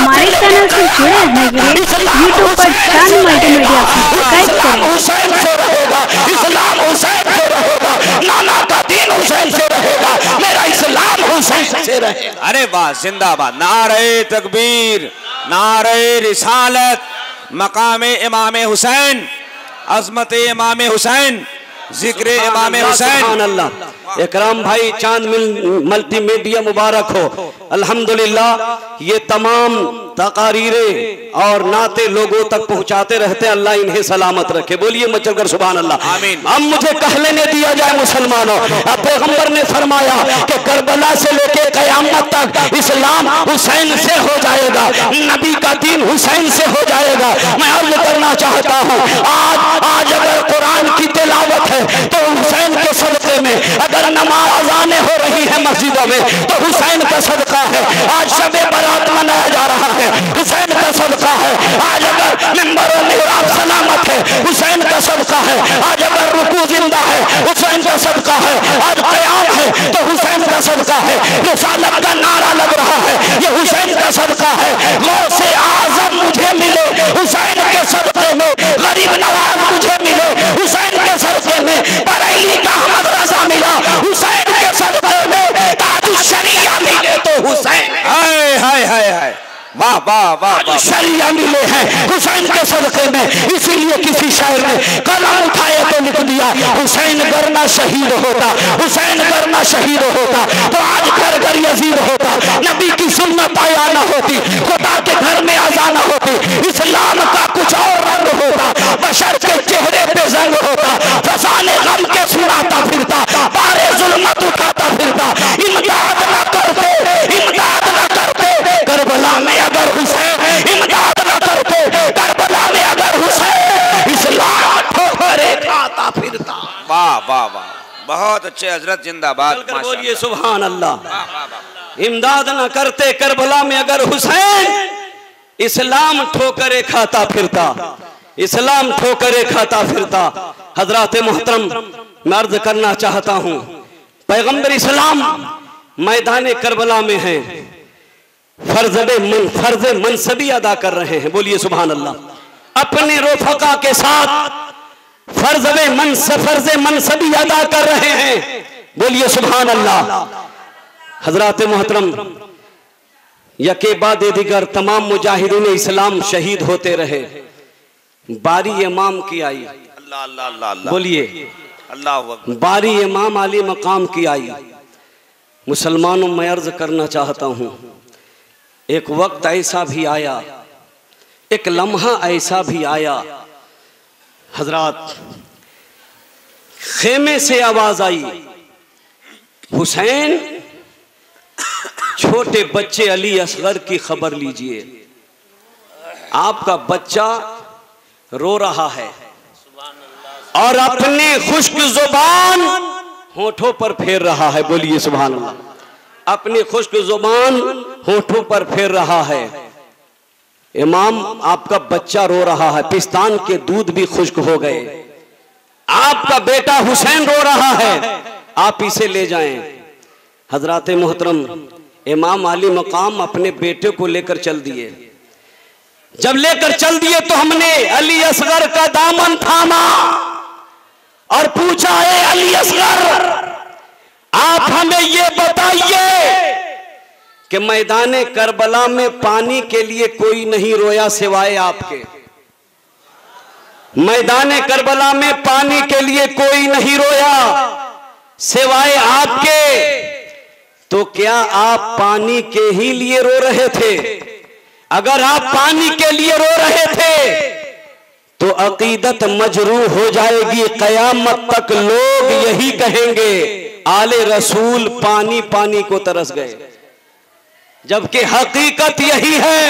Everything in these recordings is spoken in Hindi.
हमारे चैनल से जुड़े रहने के लिए यूट्यूब पर चांद मल्टीमीडिया सब्सक्राइब करें। हुसैन से रहेगा, इस्लाम हुसैन से रहेगा, नाना का दीन हुसैन से रहेगा, मेरा इस्लाम हुसैन से रहेगा। अरे वाह, जिंदाबाद। नारे तकबीर, नारे रिसालत, मकामे इमाम हुसैन, अजमत इमाम हुसैन, जिक्र इमाम हुसैन। सुभान अल्लाह। इकराम भाई चांद मल्टीमीडिया मुबारक हो। अल्हम्दुलिल्लाह ये तमाम तकारीरें और नाते लोगों तक पहुंचाते रहते हैं, अल्लाह इन्हें सलामत रखे। बोलिए मचलकर सुभान अल्लाह, आमीन। अब मुझे कह लेने दिया जाए मुसलमानों, अब पैगंबर ने फरमाया कि करबला से लेके कयामत तक इस्लाम हुसैन से हो जाएगा, नबी का दीन हुसैन से हो जाएगा। मैं अर्ज करना चाहता हूँ, आज अगर कुरान की तिलावत है तो हुसैन के सदक़े में, अगर नमाज अज़ानें हो रही है मस्जिदों में तो हुसैन का सदका है। आज शबे बारात मनाया जा रहा है, हुसैन का सदका है। आज अगर मिंबर और मिहराब सलामत है, हुसैन का सदका है। आज अगर रुकू जिंदा है, हुसैन का सदका है। आज क़याम है तो हुसैन का सदका है। रिसालत का नारा लग रहा है, ये हुसैन का सदका है। गौसे आज़म मुझे मिले हुसैन के सदके में, गरीब नवाज मुझे मिले हुसैन के सदके में, बरेली का अहमद रज़ा मिला हुसैन के सदके में, ताजुश शरिया मिले तो हुसैन। हाय हाय हाय हाय, वाह वाह वाह, शरिया मिले हैं हुसैन के सदके में। इसीलिए किसी शायर ने कलम उठाए तो लिख दिया, हुसैन करना शहीद होता, हुसैन करना शहीद होता तो आज घर घर यजीद होता, नबी की सुन्नत आया न होती, खुदा के घर में अज़ान होती, इस्लाम का कुछ और रंग होता, बशर के चेहरे पे जंग होता, फसाने गम के सुनाता फिरता, बारे जुल्मत उठाता फिरता। इमदाद न करते, इमदाद न करते करबला में अगर हुसैन, इमदाद न करते करबला में अगर हुसैन, इस्लाम ठोकरे खाता फिरता। वाह वाह वाह, बहुत अच्छे हजरत, जिंदाबाद। बोलिए सुभान अल्लाह। इमदाद न करते करबला में अगर हुसैन, इस्लाम ठोकरे खाता फिरता, इस्लाम ठोकरे खाता फिरता। हजरात मोहतरम, मैं अर्ज करना चाहता हूँ, पैगंबर इस्लाम मैदान करबला में हैं, फर्ज मनसबी अदा कर रहे हैं। बोलिए सुभान अल्लाह। अपने रोफका के साथ फर्ज मनसबी अदा कर रहे हैं। बोलिए सुभान अल्लाह। हजरात मोहतरम, यके बाद दिगर तमाम मुजाहिदीन इस्लाम शहीद होते रहे, बारी इमाम की आई। अल्लाह अल्लाह अल्लाह, बोलिए अल्लाह। बारी इमाम अली मकाम की आई। मुसलमानों, मैं अर्ज करना चाहता हूँ, एक वक्त ऐसा भी आया, एक लम्हा ऐसा भी आया, हजरात खेमे से आवाज आई, हुसैन छोटे बच्चे अली असगर की खबर लीजिए, आपका बच्चा रो रहा है और अपने खुश्क जुबान होठों पर फेर रहा है। बोलिए सुभान अल्लाह। अपनी खुश्क जुबान होठों पर फेर रहा है। इमाम, आपका बच्चा रो रहा है, पिस्तान के दूध भी खुश्क हो गए, आपका बेटा हुसैन रो रहा है, आप इसे ले जाएं। हजरात मोहतरम, इमाम अली मकाम अपने बेटे को लेकर चल दिए। जब लेकर चल दिए तो हमने अली असगर का दामन थामा और पूछा, है अली असगर, आप हमें ये बताइए कि मैदान करबला में पानी के लिए कोई नहीं रोया सिवाय आपके। मैदान करबला में पानी के लिए कोई नहीं रोया सिवाय आपके, तो क्या आप पानी के ही लिए रो रहे थे? अगर आप पानी के लिए रो रहे थे तो अकीदत मजरूह हो जाएगी, कयामत तक लोग यही कहेंगे, आले रसूल पानी पानी को तरस गए। जबकि हकीकत यही है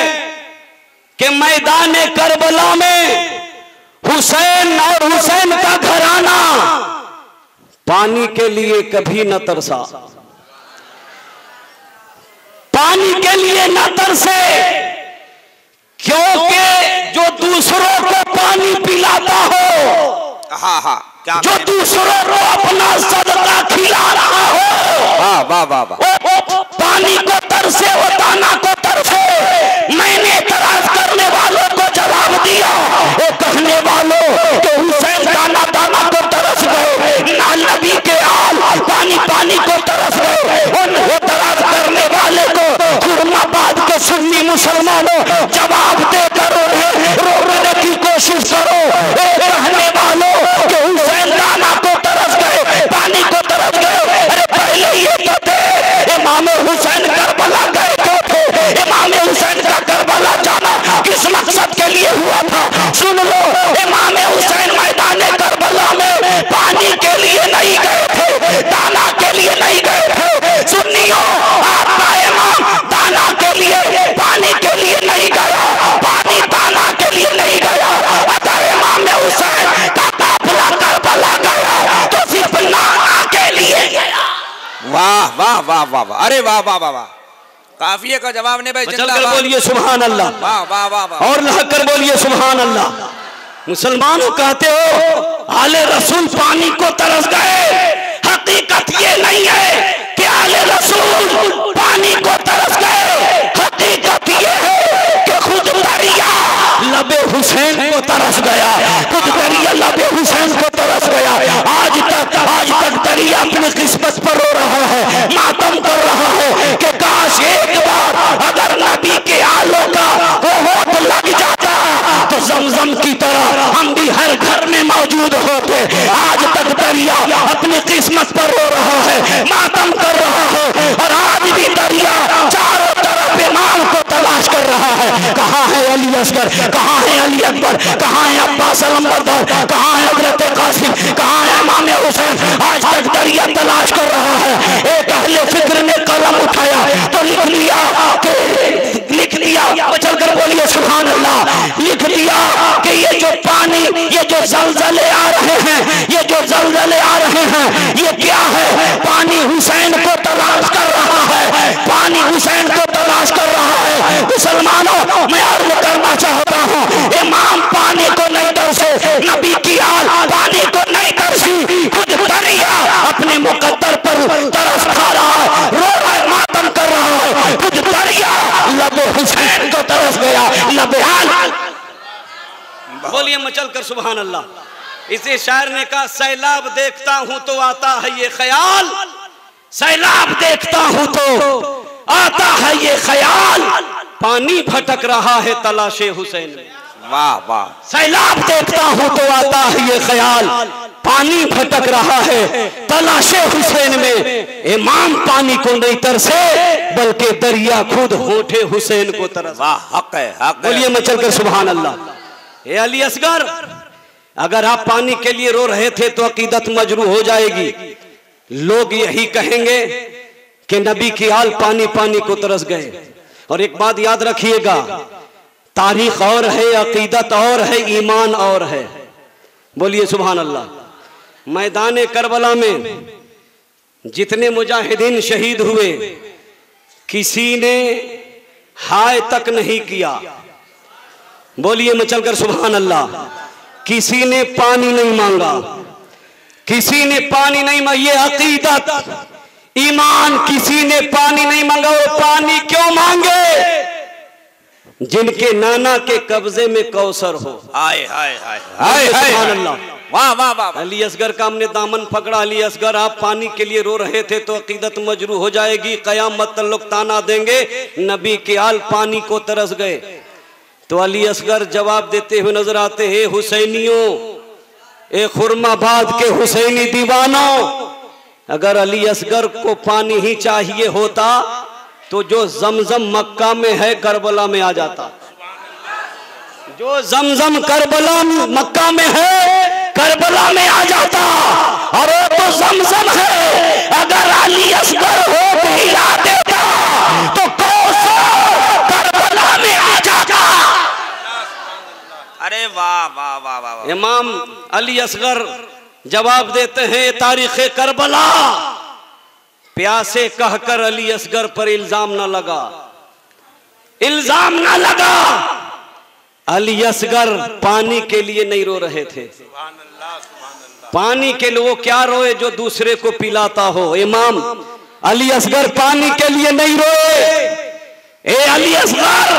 कि मैदान करबला में हुसैन और हुसैन का घराना पानी के लिए कभी न तरसा, पानी के लिए न तरसे, क्योंकि जो दूसरों को पानी पिलाता हो, हाँ हाँ, क्या जो दूसरों को अपना सदका खिला रहा हो, वाह वाह वाह वाह, पानी को तरसे, वो दाना को तरसे। मैंने मुसलमानों जवाब देकर रोकने की कोशिश करो। कहने वालों कि हुसैन दाना को तरस गए, पानी को तरस गए, अरे पहले ये तो थे इमाम हुसैन करबला गए तो थे। इमाम हुसैन का करबला जाना किस मकसद के लिए हुआ था? सुन लो, इमाम हुसैन मैदान करबला में पानी के लिए नहीं गए थे, दाना के लिए नहीं गए थे। सुन्नियों, आपका इमाम दाना के लिए, पानी के लिए नहीं गया, पानी दाना के लिए नहीं गया। अगर इमाम हुसैन का काफिला करबला गया तो सिर्फ दाना के लिए गया। वाह वाह वाह वाह वाह, अरे वाह वाह वाह वाह, काफिये का जवाब नहीं भाई। चल कर बोलिए सुभान अल्लाह, वाह वाह वाह वाह, और लहक कर बोलिए सुभान अल्लाह। मुसलमानों कहते हो आले रसूल पानी को तरस गए, हकीकत ये नहीं है कि आले रसूल पानी को तरस गए। हकीकत ये है कि खुद दरिया लबे हुसैन को तरस गया, खुद दरिया लबे हुसैन को तरस गया। आज तक दरिया अपनी किस्मत पर रो रहा है, मातम कर रहा है कि काश एक बार अगर नबी के आलों का वो होठ लग जाता तो जमजम की तरह हम भी हर घर में मौजूद होते। आज तक दरिया अपनी किस्मत पर रो रहा है, मातम कर रहा है, और आज भी दरिया चारों तरफ इमाम को तलाश कर रहा है। कहाँ है अली असगर, कहाँ है अली अकबर, कहाँ है अब्बास अलमबरदार, कहाँ है हजरत कासिम, कहाँ है इमाम हुसैन? आज तक दरिया तलाश कर रहा है। एक अहले फिक्र ने कलम उठाया तो लिख लिया, चल कर बोलिए सुभान अल्लाह, लिख लिया कि ये जो पानी, ये जो जलजले आ रहे हैं, ये जो जलजले आ रहे हैं, ये क्या है? पानी हुसैन को तलाश कर रहा है, पानी हुसैन को तलाश कर रहा है। मुसलमानों, मैं अर्ज करना चाहता हूँ, इमाम पानी को नहीं तरसे, नबी की आल पानी को नहीं तरसी, खुद दरिया अपने मुकद्दर पर तरस खा रहा है, रो रहा है, मातम कर रहा है। खुद दरिया लबे हुसैन को तरस गया, लबे आल। बोलिए मचल कर सुभान अल्लाह। इसे शायर ने कहा, सैलाब देखता हूं तो आता है ये ख्याल, सैलाब देखता हूं तो आता है ये ख्याल, पानी भटक रहा है तलाशे हुसैन में। वाह वाह, सैलाब देखता हूं तो आता है ये ख्याल, पानी भटक रहा है तलाशे हुसैन में। इमाम पानी को नहीं तरसे बल्कि दरिया खुद होठे हुसैन को तरस। वाह, हक है, हक है। बोलिए मचल कर सुभान अल्लाह। ए अली असगर, अगर आप पानी के लिए रो रहे थे तो अकीदत मजरू हो जाएगी। लोग यही कहेंगे कि नबी की आल पानी पानी को तरस गए। और एक बात याद रखिएगा, तारीख और है, अकीदत और है, ईमान और है। बोलिए सुभान अल्लाह। मैदान करबला में जितने मुजाहिदीन शहीद हुए, किसी ने हाय तक नहीं किया। बोलिए मचल कर सुभान अल्लाह। किसी ने पानी नहीं मांगा, किसी ने पानी नहीं मांगा। ये अकीदत, ईमान, किसी ने पानी नहीं मांगा। वो पानी क्यों मांगे? जिनके नाना के कब्जे में कौसर हो। हाय हाय हाय हाय हाय, सुभान अल्लाह। वाह वाह वाह। अली असगर का हमने दामन पकड़ा। अली असगर, आप पानी के लिए रो रहे थे तो अकीदत मजरू हो जाएगी। कयामत तक लोग ताना देंगे, नबी के आल पानी को तरस गए। तो अली असगर जवाब देते हुए नजर आते हैं, हुसैनियों, ए खुरमाबाद के हुसैनी दीवानों, अगर अली असगर को पानी ही चाहिए होता तो जो जमजम मक्का में है करबला में आ जाता। जो जमजम करबला मक्का में है करबला में आ जाता। और वो तो जमजम है, अगर अली असगर हो हिला देता तो कौसर करबला में आ जाता। अरे वाह वाह वाह वाह। इमाम अली असगर जवाब देते हैं, तारीख करबला, प्यासे कहकर अली असगर पर इल्जाम न लगा, इल्जाम न लगा। अली असगर पानी के लिए नहीं रो रहे थे। पानी के लिए वो क्या रोए जो दूसरे को पिलाता हो। इमाम अली असगर पानी के लिए नहीं रोए। ए अली असगर,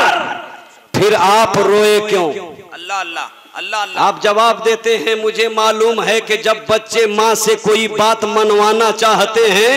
फिर आप रोए क्यों? अल्लाह अल्लाह अल्लाह अल्लाह। आप जवाब देते हैं, मुझे मालूम है कि जब बच्चे माँ से कोई बात मनवाना चाहते हैं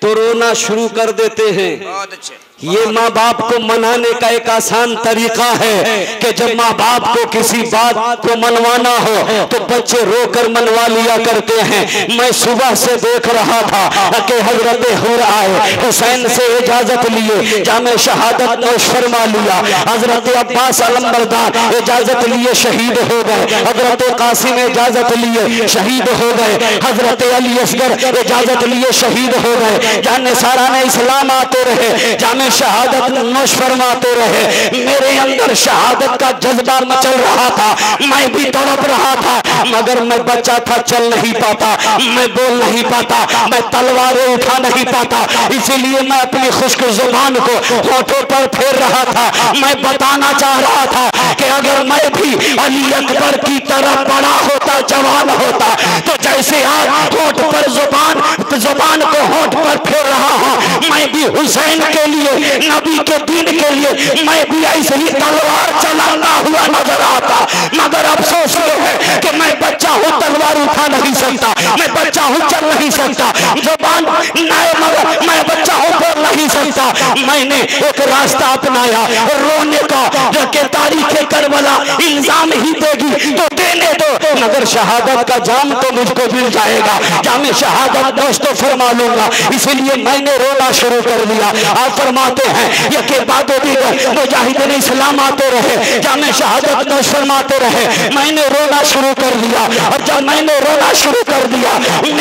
तो रोना शुरू कर देते हैं। बहुत अच्छे। ये माँ बाप को मनाने का एक आसान तरीका है कि जब माँ बाप को किसी बात को मनवाना हो तो बच्चे रोकर मनवा लिया करते हैं। मैं सुबह से देख रहा था कि हजरत हुर आए, हुसैन से इजाजत लिए, जामे शहादत नोश फरमा लिया। हजरत अब्बास अलंबरदार इजाजत लिए शहीद हो गए। हजरत कासिम इजाजत लिए शहीद हो गए। हजरत अली असगर इजाजत लिए शहीद हो गए। जाने सारा ने इस्लाम आते रहे, जामे शहादत नोश फरमाते रहे। मेरे अंदर शहादत का जज्बा मचल रहा था, मैं भी तड़प रहा था, मगर मैं बच्चा था, चल नहीं पाता, मैं बोल नहीं पाता, मैं तलवारें उठा नहीं पाता। इसीलिए मैं अपनी खुश्क जुबान को होठों पर फेर रहा था। मैं बताना चाह रहा था कि अगर मैं भी अली अकबर की तरह बड़ा होता, जवान होता, तो जैसे आज होठ पर जुबान को होठ पर फेर रहा हूं, मैं भी हुसैन के लिए, नबी के दीन के लिए मैं भी ऐसे ही तलवार चलाता हुआ नजर आता। मगर अफसोस ये है कि मैं बच्चा हूँ, तलवार उठा नहीं सकता, मैं बच्चा हूँ, चल नहीं सकता, जुबान मगर मैं बच्चा हूँ, बोल नहीं सकता। मैंने एक रास्ता अपनाया रोने का, जो कि तारीख करबला इल्जाम ही देगी तो देने दो, मगर शहादत का जाम तो मुझको मिल जाएगा, जामे शहादत दोस्तों फरमा लूंगा। इसीलिए मैंने रोना शुरू कर दिया। आप फरमाते हैं ये के बाद मुजाहिदीन इस्लाम आते रहे, जामे शहादत नोश फरमाते रहे, मैंने रोना शुरू कर दिया। और जब मैंने रोना शुरू कर दिया,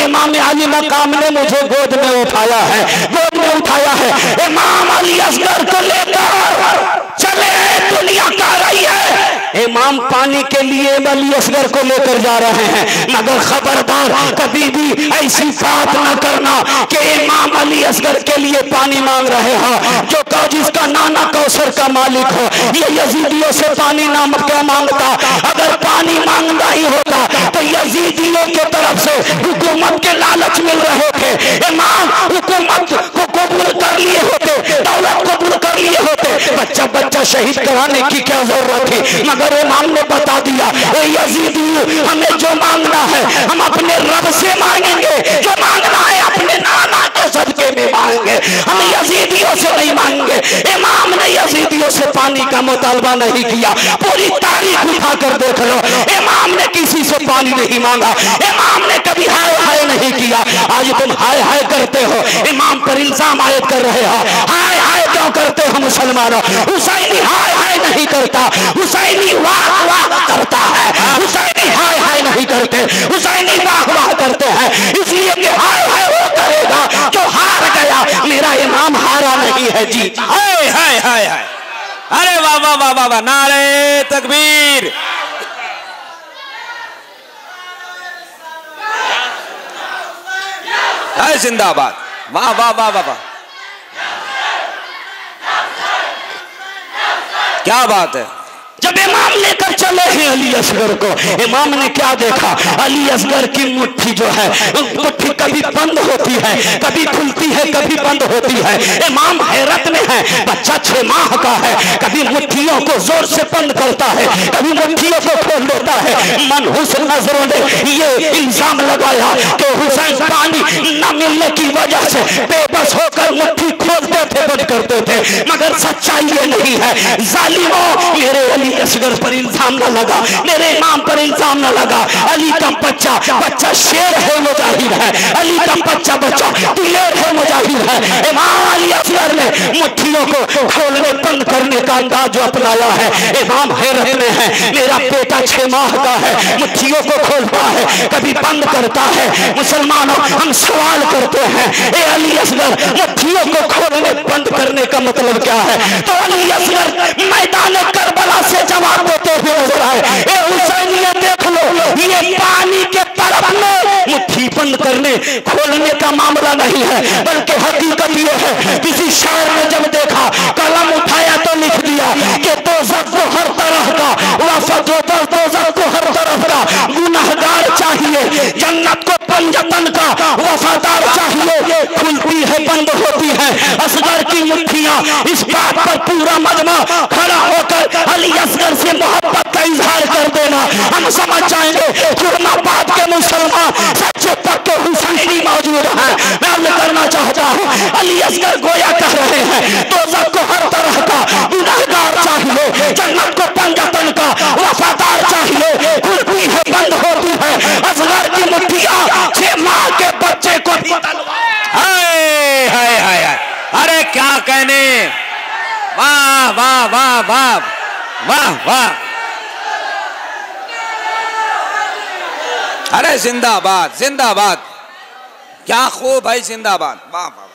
इमाम अली मकाम ने मुझे गोद में उठाया है, गोद में उठाया है। इमाम अली असगर को लेकर चले, दुनिया का रही है। इमाम पानी के लिए अली असगर को लेकर जा रहे हैं, मगर खबरदार कभी भी ऐसी बात न करना कि इमाम अली असगर के लिए पानी मांग रहे हो। जो जिसका नाना कौसर का मालिक हो, ये यजीदियों से पानी नाम क्या मांगता? अगर पानी मांगना ही होता तो यजीदियों की तरफ से हुकूमत के लालच मिल रहे थे, इमाम हुकूमत को कबूल कर लिए होते, दौलत कबूल कर लिए होते, बच्चा बच्चा शहीद कराने की क्या जरूरत थी? मगर इमाम ने बता दिया, यजीदी हमें जो मांगना है हम अपने रब से मांगेंगे, जो मांगना है अपने नाना के सदके में मांगेंगे, हम यजीदियों से नहीं मांगेंगे। इमाम ने यजीदियों से पानी का मुतालबा नहीं किया। पूरी तारीख उठाकर देख लो, इमाम ने किसी से पानी नहीं मांगा, इमाम ने कभी हाय हाय नहीं किया। आज तुम हाय हाय करते हो, इमाम पर इल्जाम आयद कर रहे हो। हाय हाय क्यों करते हो मुसलमानों? हुसैनी हाय हाय नहीं करता, हुसैनी वाह वाह करता है। हुसैनी हाय हाय नहीं करते, हुसैनी वाह वाह करते हैं। इसलिए कि हाय हाय वो करेगा जो हार गया, मेरा इमाम हारा नहीं है जी। हाय हाय हाय हाय, अरे वाह वाह वाह वाह वाह, नारे तकबीर। हाय जिंदाबाद, वाह वाह वाह वाह वाह, क्या बात है। जब इमाम लेकर चले हैं अली असगर को, इमाम ने क्या देखा? अली असगर की मुट्ठी जो है, मुट्ठी कभी बंद होती है, कभी खुलती है, कभी बंद होती है। इमाम हैरत में है, बच्चा 6 माह का है, कभी मुट्ठियों को जोर से बंद करता है, कभी मुट्ठियों को खोल देता है। मनहूस नजरों ने ये इल्जाम लगाया कि हुसैन पानी न मिलने की वजह से बेबस होकर मुट्ठी खोलते थे, बंद करते थे, मगर सच्चाई ये नहीं है। जालिमों, मेरे अली असगर पर इल्जाम न लगा, मेरे इमाम पर इल्जाम न लगा। अली का बच्चा बच्चा शेर है, मुजाहिद है। अली का बच्चा बच्चा दिलेर है, मुजाहिद है। इमाम अली असगर ने मुट्ठियों को खोलने बंद करने का अंदाज जो अपनाया है, इमाम हैरत में है। मेरा बेटा 6 माह का है, मुट्ठियों को खोलता है, कभी बंद करता है। मुसलमानों, हम सवाल करते हैं, ए अली असगर, मुट्ठियों को खोलने बंद करने का मतलब क्या है? तो अली असगर मैदान करबला से जवाब देते हुए नजर आए, ए हुसैनियत देख लो, ये पानी के तरफ में मुट्ठी बंद करने खोलने का मामला नहीं है, बल्कि हकीकत ये है। किसी शायर ने जब देखा, कलम उठाया तो लिख दिया कि दोज़ख को हर तरह का, दोज़ख को हर तरफ का गुनहगार चाहिए, जन्नत को पंजतन का वफादार चाहिए। खुलती है, बंद होती है असगर की मुट्ठियां। इस बात पर पूरा मजमा खड़ा होकर अली असगर से मोहब्बत का इजहार कर देना, हम समझ जाएंगे खुरमाबाद के मुसलमान सच्चे पक्के हुसैनी मौजूद हैं। मैं अर्ज़ करना करना चाहता हूँ। अली असगर गोया कह रहे हैं दोज़ख को हर तरह का गुनहगार चाहिए, जन्नत को पंजतन का वफादार चाहिए। खुलती है बंद होती है असगर की मुट्ठियां, 6 माह के बच्चे को भी हाय हाय हाय, अरे क्या कहने, वाह वाह वाह वाह वाह वाह, अरे जिंदाबाद जिंदाबाद, क्या खूब है, जिंदाबाद, वाह वाह।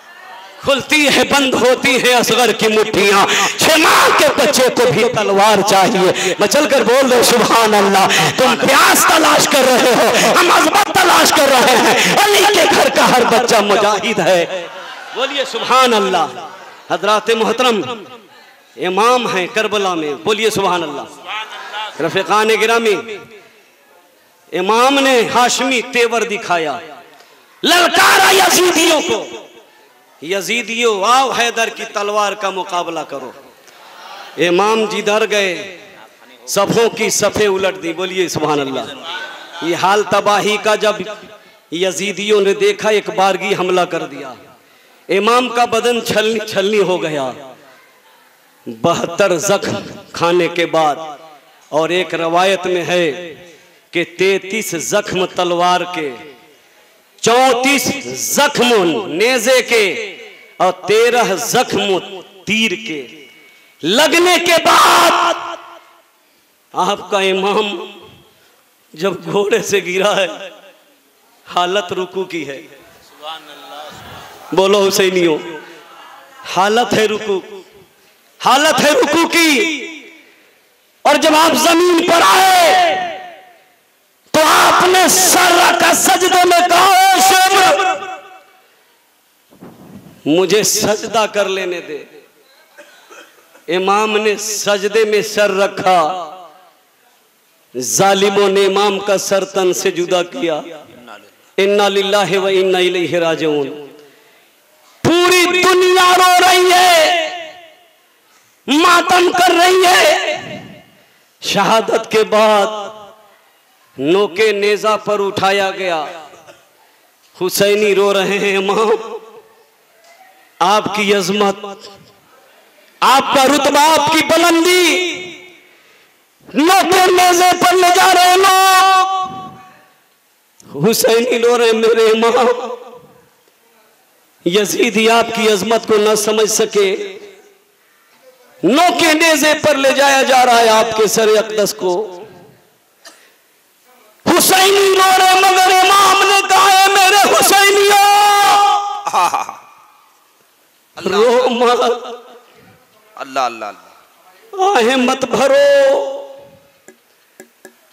खुलती है बंद होती है असगर की मुट्ठियां, 6 माह के बच्चे को भी तलवार चाहिए। मैं चलकर बोल रहे सुभान अल्लाह। तुम प्यास तलाश कर रहे हो, हम अज़मत तलाश कर रहे हैं। अली के घर का हर बच्चा मुजाहिद है। बोलिए सुभान अल्लाह। हजरात मोहतरम इमाम हैं करबला में, बोलिए सुभान अल्लाह। रफ़ीक़ान गिरामी, इमाम ने हाशमी तेवर दिखाया, ललकारा यजीदियों को, यजीदियों आओ हैदर की तलवार का मुकाबला करो। इमाम जिधर गए सफ़ों की सफ़े उलट दी, बोलिए सुभान अल्लाह। ये हाल तबाही का जब यजीदियों ने देखा, एक बारगी हमला कर दिया। इमाम का बदन छलनी छलनी हो गया 72 जख्म खाने के बाद, और एक रवायत में है कि 33 जख्म तलवार के, 34 जख्म नेज़े के और 13 जख्म तीर के लगने के बाद आपका इमाम जब घोड़े से गिरा है, हालत रुकू की है। बोलो हुसैनियों, हालत है रुकू, हालत है रुकू की। और जब आप जमीन पर आए तो आपने सर रखा सजदे में, कहा शुक्र, मुझे सजदा कर लेने दे। इमाम ने सजदे में सर रखा, जालिमों ने इमाम का सर तन से जुदा किया। इन्ना लिल्लाहि व इन्ना इलैहि राजिऊन। पूरी दुनिया रो रही है, मातम कर रही है। शहादत के बाद नोके नेजा पर उठाया गया, हुसैनी रो रहे हैं, इमाम आपकी अजमत, आपका रुतबा, आपकी बुलंदी, नोके नेजे पर ले जा रहे लोग। हुसैनी रो रहे, मेरे इमाम। यजीदी आपकी अजमत को न समझ सके, नोके नेजे पर ले जाया जा रहा है आपके सर अक़दस को। हुसैनी रो रहे, मगर इमाम ने कहा है मेरे हुसैनियों रो मत, अल्लाह अल्लाह, आहे मत भरो,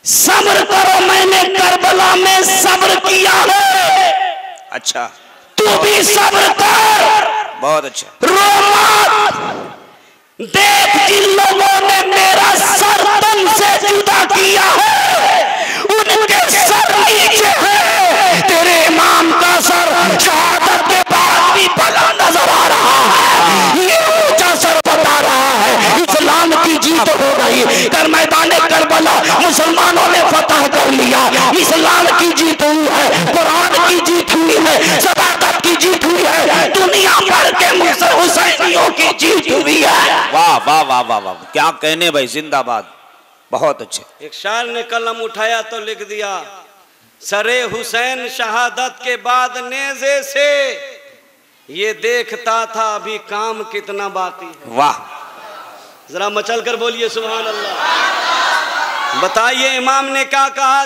सब्र करो, मैंने करबला में सब्र किया है। अच्छा, तू भी सब्र कर, बहुत अच्छा। रो मत, देख जिन लोगों ने मेरा सर तन से जुदा किया है उनके सर नीचे है, तेरे इमाम का सर शहादत के बाद भी बड़ा नजर आ रहा है, ये ऊंचा सर बता रहा है। इस्लाम की जीत हो गई, कर मैदान करबला मुसलमानों ने फतह कर लिया। इस्लाम की जीत हुई है, कुरान की जीत हुई है, सदाकत की जीत हुई है, दुनिया भर के हुसैनियों की जीत हुई है। वाह वाह वाह वाह वाह, क्या कहने भाई, जिंदाबाद, बहुत अच्छे। एक शायर ने कलम उठाया तो लिख दिया, सरे हुसैन शहादत के बाद नेज़े से ये देखता था अभी काम कितना बाकी है। वाह, जरा मचल कर बोलिए सुभान अल्लाह। बताइए इमाम ने क्या कहा,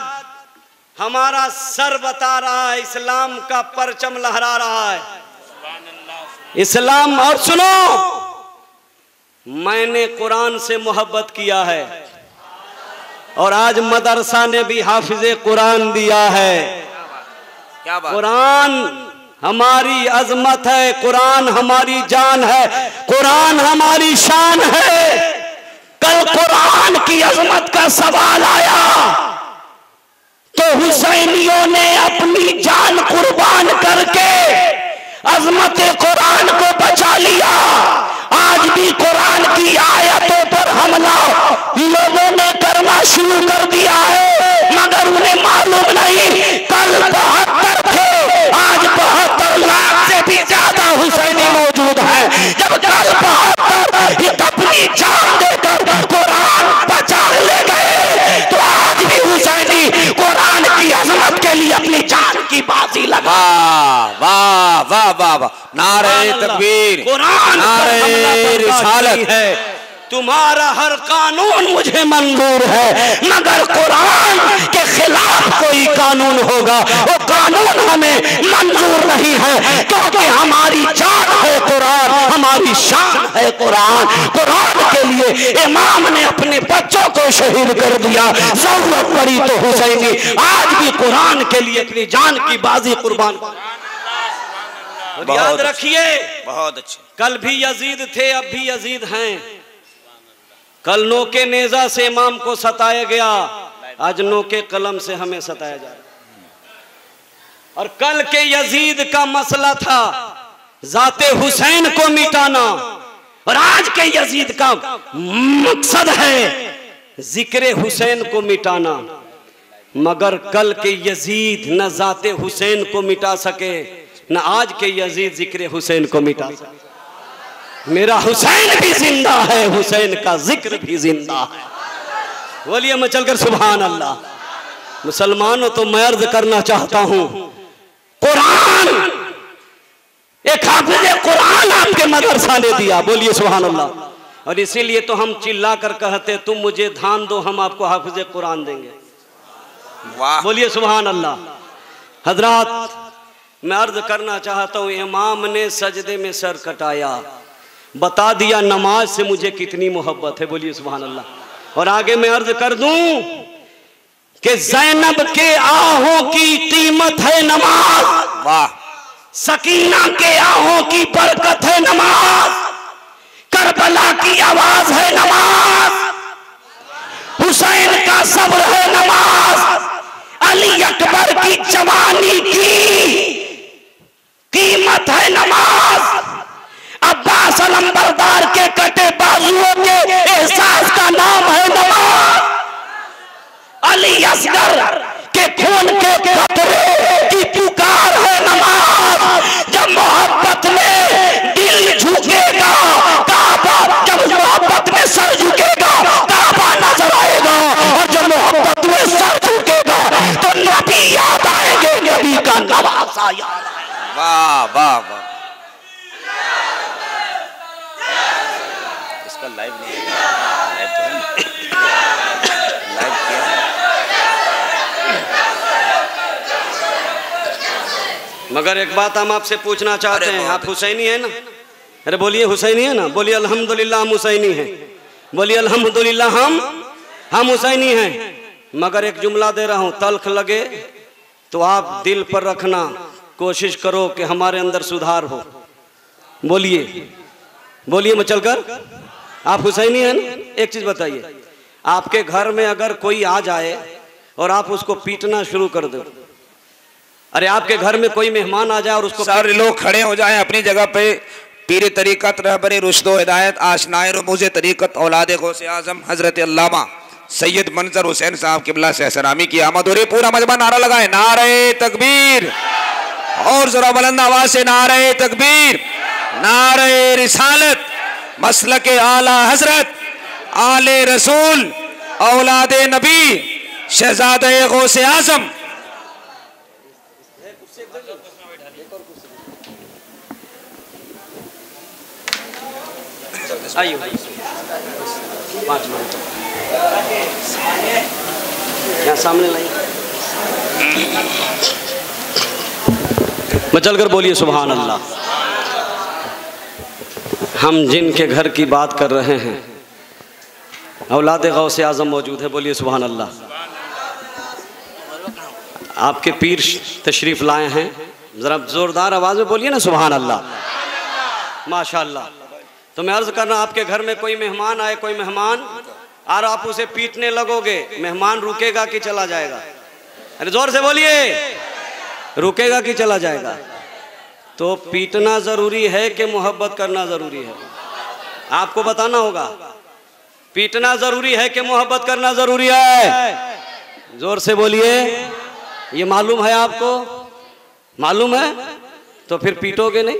हमारा सर बता रहा है, इस्लाम का परचम लहरा रहा है, इस्लाम। और सुनो, मैंने कुरान से मोहब्बत किया है और आज मदरसा ने भी हाफिजे कुरान दिया है। क्या बात, कुरान हमारी अजमत है, कुरान हमारी जान है, कुरान हमारी शान है। कल कुरान की अजमत का सवाल आया तो हुसैनियों ने अपनी जान कुर्बान करके अजमत कुरान को बचा लिया। आज भी कुरान की आयतों पर हमला लोगों ने करना शुरू कर दिया है, मगर उन्हें मालूम नहीं कल 72 थे, आज 72 लाख से भी ज्यादा वाह वाह वाह, नारे तकबीर, कुरान नारे रिसालत है। तुम्हारा हर कानून मुझे मंजूर है, मगर कुरान के खिलाफ कोई कानून होगा वो कानून हमें मंजूर नहीं है, क्योंकि हमारी जान है कुरान, हमारी शान है कुरान। कुरान के लिए इमाम ने अपने बच्चों को शहीद कर दिया, जरूरत पड़ी तो हुसैनी आज भी कुरान के लिए अपनी जान की बाजी कुर्बान। याद रखिए, बहुत अच्छे, कल भी यजीद थे, अब भी यजीद हैं। कल नोके नेजा से इमाम को सताया गया, आज नोके कलम से हमें सताया जा रहा है। और कल के यजीद का मसला था जाते हुसैन को मिटाना, और आज के यजीद का मकसद है जिक्र हुसैन को मिटाना। मगर कल के यजीद न जाते हुसैन को मिटा सके, न आज के यजीद जिक्र हुसैन को मिटा सके। मेरा हुसैन भी जिंदा है, हुसैन का जिक्र भी जिंदा है। बोलिए मैं चलकर सुभान अल्लाह। मुसलमानों तो मैं अर्ज करना चाहता हूं, कुरान एक हाफिज़े कुरान आपके मदरसा ने दिया, बोलिए सुभान अल्लाह। और इसीलिए तो हम चिल्ला कर कहते तुम मुझे धान दो हम आपको हाफिज़े कुरान देंगे। वाह, बोलिए सुभान अल्लाह। हजरात मैं अर्ज करना चाहता हूं, इमाम ने सजदे में सर कटाया, बता दिया नमाज से मुझे कितनी मोहब्बत है। बोलिए सुभान अल्लाह। और आगे मैं अर्ज कर दूं कि ज़ैनब के आहों की कीमत है नमाज, वाह, सकीना के आहों की बरकत है नमाज, करबला की आवाज है नमाज, हुसैन का सब्र है नमाज, अली अकबर की जवानी की कीमत है नमाज, अब्बास अलंबरदार के कटे बाजुओं के एहसास का नाम है नमाज, अली असगर के खून के कतरे की पुकार है नमाज। जब मोहब्बत में दिल झुकेगा काबा, जब मोहब्बत में सर झुकेगा काबा नजर आएगा, और जब मोहब्बत में सर झुकेगा तो नबी याद आएंगे, नबी का नवासा याद आएगा। वाह वाह वाह। इसका लाइव नहीं है, लाइव तो है, लाइव किया है। मगर एक बात हम आपसे पूछना चाहते हैं, आप हुसैनी है ना? अरे बोलिए हुसैनी है ना? बोलिए अल्हम्दुलिल्लाह हम हुसैनी हैं। बोलिए अल्हम्दुलिल्लाह हम हुसैनी हैं। मगर एक जुमला दे रहा हूं, तल्ख लगे तो आप दिल पर रखना, कोशिश करो कि हमारे अंदर सुधार हो। बोलिए बोलिए मैं चलकर, आप हुसैनी हैं ना? एक चीज बताइए, आपके घर में अगर कोई आ जाए और आप उसको पीटना शुरू कर दो, अरे आपके घर में कोई मेहमान आ जाए और उसको, सारे लोग खड़े हो जाएं अपनी जगह पे। पीर तरीक़त रहबर रुश्द व हिदायत आशनाए रमूज़ तरीक़त औलाद गौसे आज़म हज़रत अल्लामा सैयद मंजर हुसैन साहब किबला से सलामी की आमद हो रही। पूरा मजमा नारा लगाए, नारे तकबीर, और जरा बुलंद आवाज से नारे तकबीर, नारे रिसालत, मसलक आला हजरत आले रसूल औलादे नबी शहजादे गौसे आज़म। आइए 5 मिनट यहाँ सामने लाइए, मैं चलकर बोलिए सुभान अल्लाह। हम जिनके घर की बात कर रहे हैं औलाद गौसे आज़म मौजूद है, बोलिए सुभान अल्लाह। आपके पीर तशरीफ लाए हैं, जरा जोरदार आवाज में बोलिए ना सुभान अल्लाह, माशाअल्लाह। तो मैं अर्ज करना, आपके घर में कोई मेहमान आए, कोई मेहमान, और आप उसे पीटने लगोगे, मेहमान रुकेगा कि चला जाएगा? अरे जोर से बोलिए, रुकेगा कि चला जाएगा? तो पीटना जरूरी है कि मोहब्बत करना जरूरी है? आपको बताना होगा। पीटना जरूरी है कि मोहब्बत करना जरूरी है? जोर से बोलिए। ये मालूम है आपको? मालूम है तो फिर पीटोगे नहीं?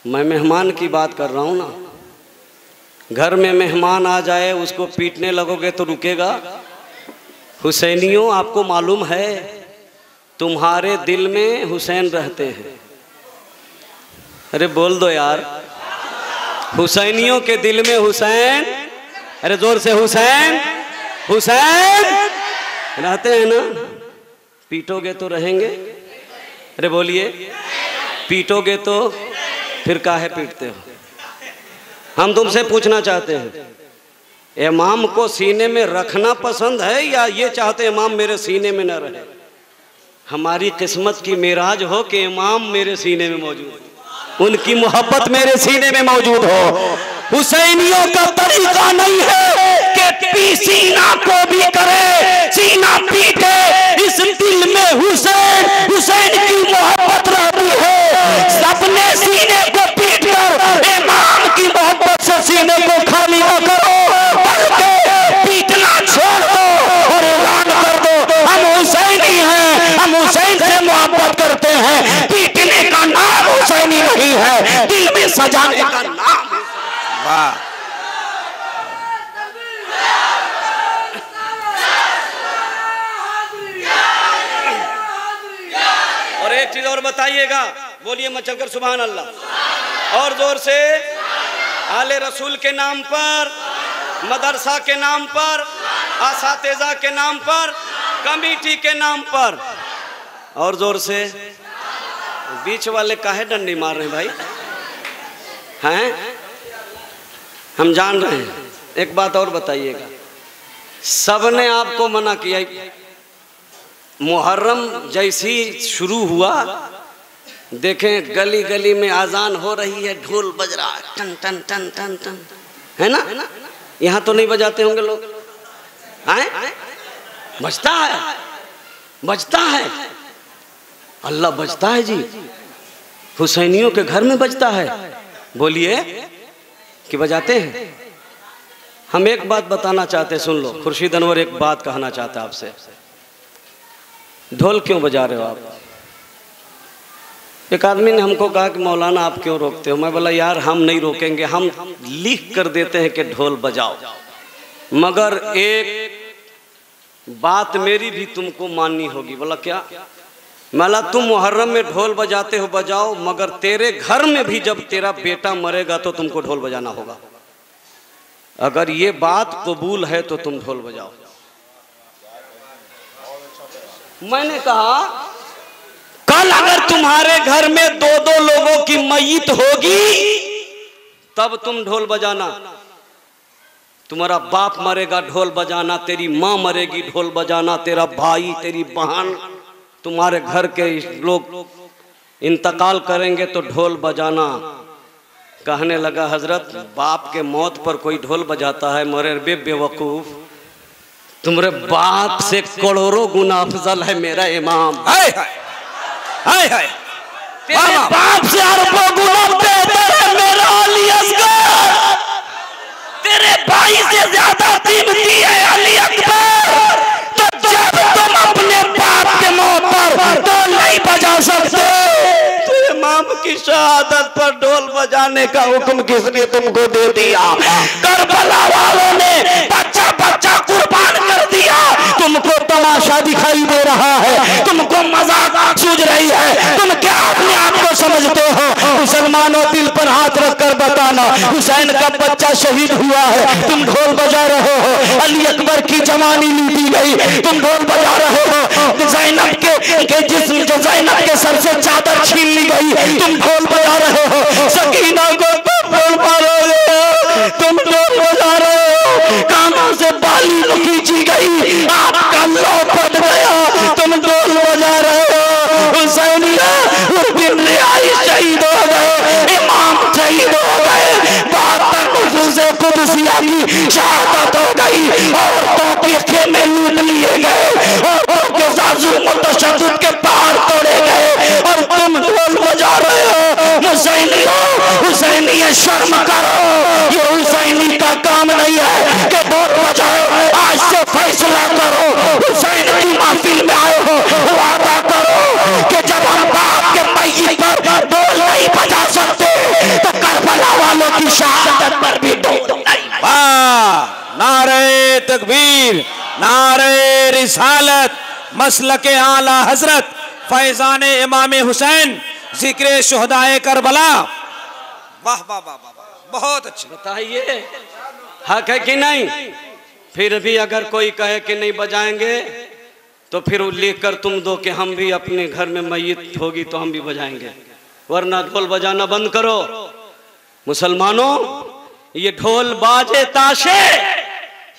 मैं मेहमान की बात कर रहा हूं ना। घर में मेहमान आ जाए उसको पीटने लगोगे तो रुकेगा? हुसैनियों आपको मालूम है तुम्हारे दिल में हुसैन रहते हैं। अरे बोल दो यार, हुसैनियों के दिल में हुसैन, अरे जोर से हुसैन हुसैन रहते हैं ना। पीटोगे तो रहेंगे, अरे बोलिए, पीटोगे तो फिर काहे पीटते हो? हम तुमसे पूछना चाहते हैं, इमाम को सीने में रखना पसंद है या ये चाहते इमाम मेरे सीने में न रहे? हमारी किस्मत की मेराज हो कि इमाम मेरे सीने में मौजूद हो, उनकी मोहब्बत मेरे सीने में मौजूद हो। हुसैनियों का तरीका नहीं है कि सीना को भी करे, सीना पीटे, इस दिल में हुसैन हुसैन की मोहब्बत रहती है। सबने सीने को पीट कर इमाम की मोहब्बत से सीने को खाली न करो, बल्कि पीटना छोड़ दो और ऐलान कर दो हम हुसैनी हैं, हम हुसैन से मोहब्बत करते हैं। पीटने का नाम हुसैनी नहीं है, दिल में सजाने का नाम। वाह, और एक चीज और बताइएगा, बोलिए मचलकर सुभान अल्लाह, और जोर से। आले रसूल के नाम पर, मदरसा के नाम पर, असातिज़ा के नाम पर, कमेटी के नाम पर, और जोर से। बीच वाले काहे डंडी मार रहे हैं भाई? हैं, हम जान रहे हैं। एक बात और बताइएगा, सबने आपको मना किया। मुहर्रम जैसी शुरू हुआ, देखें गली गली में आजान हो रही है, ढोल बज रहा है, टन टन टन टन टन, है ना? यहाँ तो नहीं बजाते होंगे लोग, हैं? बजता है, बजता है, अल्लाह बजता है जी, हुसैनियों के घर में बजता है। बोलिए कि बजाते हैं। हम एक बात बताना चाहते, सुन लो। खुर्शीद अनवर एक बात कहना चाहता है आपसे। ढोल क्यों बजा रहे हो आप? एक आदमी ने हमको कहा कि मौलाना आप क्यों रोकते हो? मैं बोला यार हम नहीं रोकेंगे, हम लिख कर देते हैं कि ढोल बजाओ, मगर एक बात मेरी भी तुमको माननी होगी। बोला क्या? मला तुम मुहर्रम में ढोल बजाते हो, बजाओ, मगर तेरे घर में भी जब तेरा बेटा मरेगा तो तुमको ढोल बजाना होगा। अगर ये बात कबूल है तो तुम ढोल बजाओ। मैंने कहा कल अगर तुम्हारे घर में दो दो लोगों की मय्यत होगी तब तुम ढोल बजाना। तुम्हारा बाप मरेगा ढोल बजाना, तेरी माँ मरेगी ढोल बजाना, तेरा भाई, तेरी बहन, तुम्हारे घर के लोग इंतकाल करेंगे तो ढोल बजाना। कहने लगा हजरत बाप के मौत पर कोई ढोल बजाता है? मरे बेवकूफ, तुम्हारे बाप से करोड़ों गुना अफजल है मेरा इमाम। हाय हाय हाय हाय, तेरे बाप से अरबों गुना बेहतर है मेरा अली असगर, तेरे भाई से ज्यादा कीमती है अली अकबर। तो जब तुम अपने बाप के मौत पर ढोल नहीं बजा सकते तो इमाम की शहादत पर ढोल बजाने का हुक्म किसने तुमको दे दिया? करबला वालों ने बच्चा बच्चा कुर्बान कर दिया। तुमको तमाशा दिखाई दे रहा है, तुमको मजाक सूझ रही है, तुम क्या अपने आप को समझते हो? मुसलमानों दिल पर हाथ रखकर बताना, हुसैन का बच्चा शहीद हुआ है, तुम ढोल बजा रहे हो। अली अकबर की जवानी लूटी गई, तुम ढोल बजा रहे हो। ज़ैनब के जिस्म, जो ज़ैनब के सर से चादर छीन ली गई, तुम ढोल बजा रहे हो। सकीना को ढोल बजा रहे हो, तुम ढोल बजा रहे हो। कानों से बाली खींची गई, आपका लौ फट गया, तुम ढोल बजा रहे हो। हुसैनिया उस दिन रियाई शहीद हो गए, इमाम शहीद हो गए, 72 से कुदसिया की शहादत हो गई, औरतों के खेमे लूट लिए गए, औरतों के साजू मुतशद्दिद के पहाड़ तोड़े गए, और तुम ढोल बजा रहे हो। हुसैनियों, हुसैनिया शर्म करो, ये हुसैनी का काम नहीं है कि ढोल बजाओ। आज से फैसला करो, हुसैन की महफिल में आए हो, वादा करो कि जब हम बाप के मय्यत पर ढोल नहीं बजा सकते तो करबला वालों की शहादत पर भी ढोल नहीं। वाह, नारे तकबीर, नारे रिसालत, मसलके आला हजरत फैजान इमाम हुसैन, जिक्र शुहदाए करबला। वाह वाह वाह वाह, बहुत अच्छे। बताइए हक है कि नहीं? फिर भी अगर कोई कहे कि नहीं बजाएंगे तो फिर लिख कर तुम दो कि हम भी अपने घर में मैयत होगी तो हम भी बजाएंगे, वरना ढोल बजाना बंद करो। मुसलमानों, ये ढोल बाजे ताशे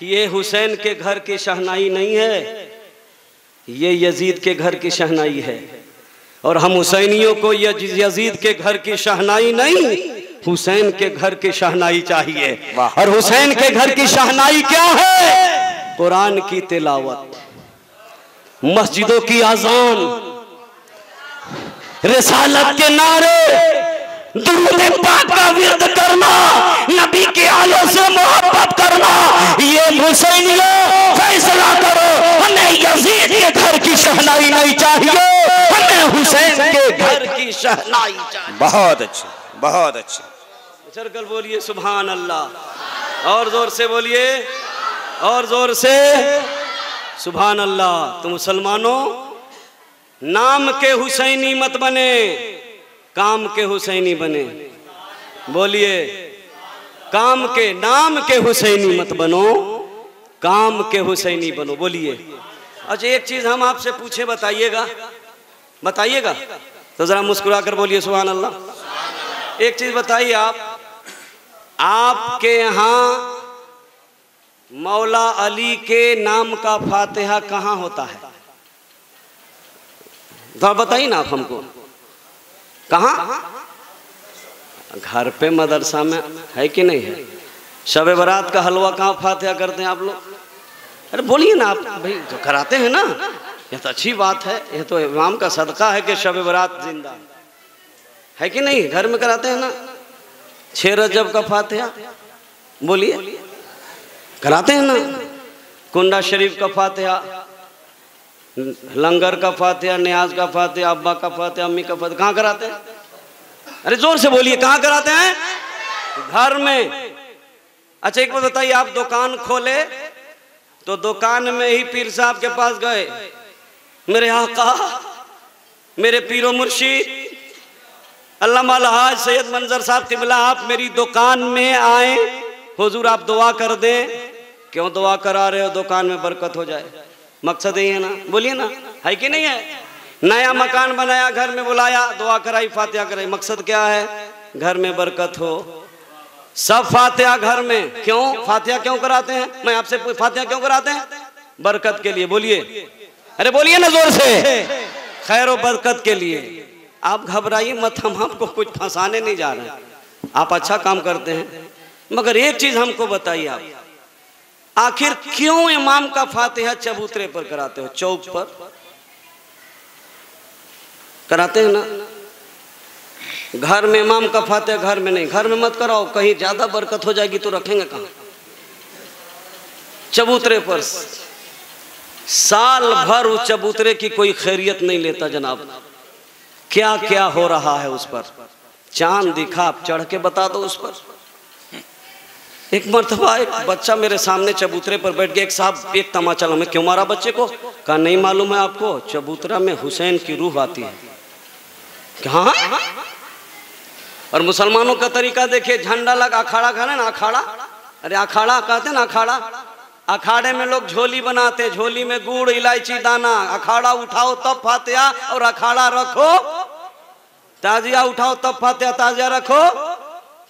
ये हुसैन के घर की शहनाई नहीं है, ये यजीद के घर की शहनाई है। और हम हुसैनियों को यजीद के घर की शहनाई नहीं, हुसैन के घर की शहनाई चाहिए। और हुसैन के घर की शहनाई क्या है? कुरान की तिलावत, मस्जिदों की अजान, रिसालत के नारे, दुरूद पाक का विर्द करना, नबी के आलों से मोहब्बत करना। ये हुसैनियों फैसला करो, हमें यजीद के घर की शहनाई नहीं चाहिए, हमें हुसैन के घर की शहनाई चाहिए। बहुत अच्छे, बहुत अच्छे। चरकल बोलिए सुभान अल्लाह, और जोर से बोलिए, और जोर से सुभान अल्लाह। तो मुसलमानों, नाम के हुसैनी मत बने, काम के हुसैनी बने। बोलिए, काम के, नाम के हुसैनी मत बनो, काम के हुसैनी बनो। बोलिए। अच्छा एक चीज हम आपसे पूछे, बताइएगा, बताइएगा तो जरा मुस्कुरा कर बोलिए सुभान अल्लाह। एक चीज बताइए, आपके यहाँ मौला अली के नाम का फातिहा कहाँ होता है? तो बताइए ना आप हमको, कहाँ? घर पे, मदरसा में है कि नहीं है? शब बारात का हलवा कहाँ फातिहा करते हैं आप लोग? अरे बोलिए ना आप भाई, तो कराते हैं ना, यह तो अच्छी बात है, यह तो इमाम का सदका है कि शब बारात जिंदा है कि नहीं? घर में कराते हैं ना। 6 रजब का फातिहा बोलिए, कराते हैं ना। कुंडा शरीफ का फातिहा, लंगर का फातिहा, नियाज का फातिहा, अब्बा का फातिहा, अम्मी का फातिहा, कहाँ कराते हैं? अरे जोर से बोलिए, कहाँ कराते हैं? घर में। अच्छा एक बात बताइए, आप दुकान खोले तो दुकान में ही पीर साहब के पास गए, मेरे आका, मेरे पीरो मुर्शिद अल्लामा अलहाज सैयद मंजर साहब क़िबला, आप मेरी दुकान में आए, हुजूर आप दुआ कर दें। क्यों दुआ करा रहे हो? दुकान में बरकत हो जाए, मकसद यही है ना। बोलिए ना, है कि नहीं है? नया मकान बनाया, घर में बुलाया, दुआ कराई, फातिहा कराई, मकसद क्या है? घर में बरकत हो। सब फातिहा घर में। क्यों फातिहा क्यों कराते हैं? मैं आपसे फातिहा क्यों कराते हैं? बरकत के लिए। बोलिए, अरे बोलिए ना जोर से, खैर और बरकत के लिए। आप घबराइए मत, हम आपको कुछ फंसाने नहीं जा रहे हैं, आप अच्छा काम करते हैं। मगर एक चीज हमको बताइए, आप आखिर क्यों इमाम का फातिहा चबूतरे पर कराते हो? चौक पर कराते हैं ना। घर में इमाम का फातिहा घर में नहीं, घर में मत कराओ, कहीं ज्यादा बरकत हो जाएगी तो रखेंगे कहाँ? चबूतरे पर। साल भर उस चबूतरे की कोई खैरियत नहीं लेता जनाब। क्या क्या हो रहा है उस पर? चांद दिखा, आप चढ़ के बता दो उस पर। एक मर्तबा एक बच्चा मेरे सामने चबूतरे पर बैठ गया, एक साहब एक तमाचा लो, मैं क्यों मारा बच्चे को? कहा नहीं मालूम है आपको, चबूतरा में हुसैन की रूह आती है। कहाँ? और मुसलमानों का तरीका देखिए, झंडा लगा, अखाड़ा खाना ना, अखाड़ा, अरे अखाड़ा कहते हैं ना, अखाड़ा, अखाड़े में लोग झोली बनाते, झोली में गुड़, इलायची, दाना, अखाड़ा उठाओ तब फातिहा, और अखाड़ा रखो, ताजिया उठाओ तब फातिहा, ताजिया रखो।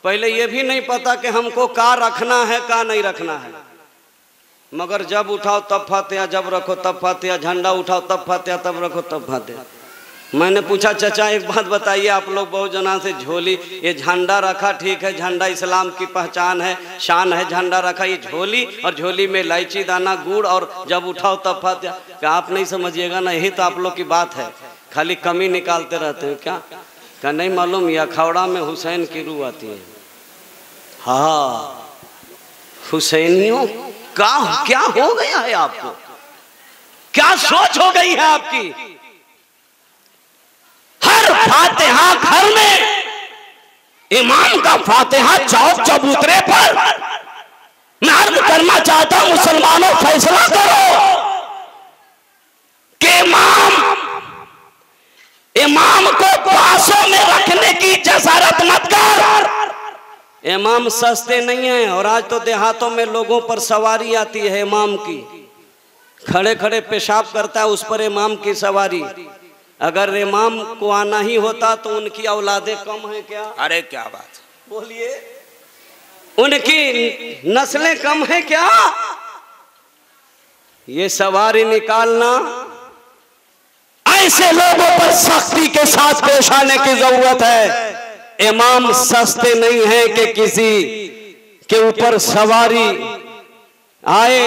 पहले ये भी नहीं पता कि हमको का रखना है का नहीं रखना है, मगर जब उठाओ तब फातिहा, जब रखो तब फातिहा, झंडा उठाओ तब फातिहा, तब रखो तब फातिहा। मैंने पूछा चाचा एक बात बताइए, आप लोग बहुत जना से झोली, ये झंडा रखा, ठीक है, झंडा इस्लाम की पहचान है, शान है, झंडा रखा, ये झोली, और झोली में इलायची, दाना, गुड़, और जब उठाओ तब फातिहा। क्या आप नहीं समझिएगा ना, यही तो आप लोग की बात है, खाली कमी निकालते रहते हैं क्या? क्या नहीं मालूम, यह अखाड़ा में हुसैन की रूह आती है। हाँ, हुसैनियों का क्या हो गया है आपको? क्या सोच हो गई है आपकी? हर फातिहा घर में, इमाम का फातिहा चौक चबूतरे पर। मैं अर्ज करना चाहता हूं मुसलमानों, फैसला करो कि इमाम इमाम को पासों में रखने की जसारत मत कर। इमाम सस्ते नहीं है। और आज तो देहातों में लोगों पर सवारी आती है इमाम की, खड़े खड़े पेशाब करता है उस पर इमाम की सवारी। अगर इमाम को आना ही होता तो उनकी औलादें कम है क्या? अरे क्या बात बोलिए, उनकी नस्लें कम है क्या? ये सवारी निकालना, ऐसे लोगों पर सख्ती के साथ पेश आने की जरूरत है। इमाम सस्ते नहीं है कि किसी के ऊपर सवारी आए।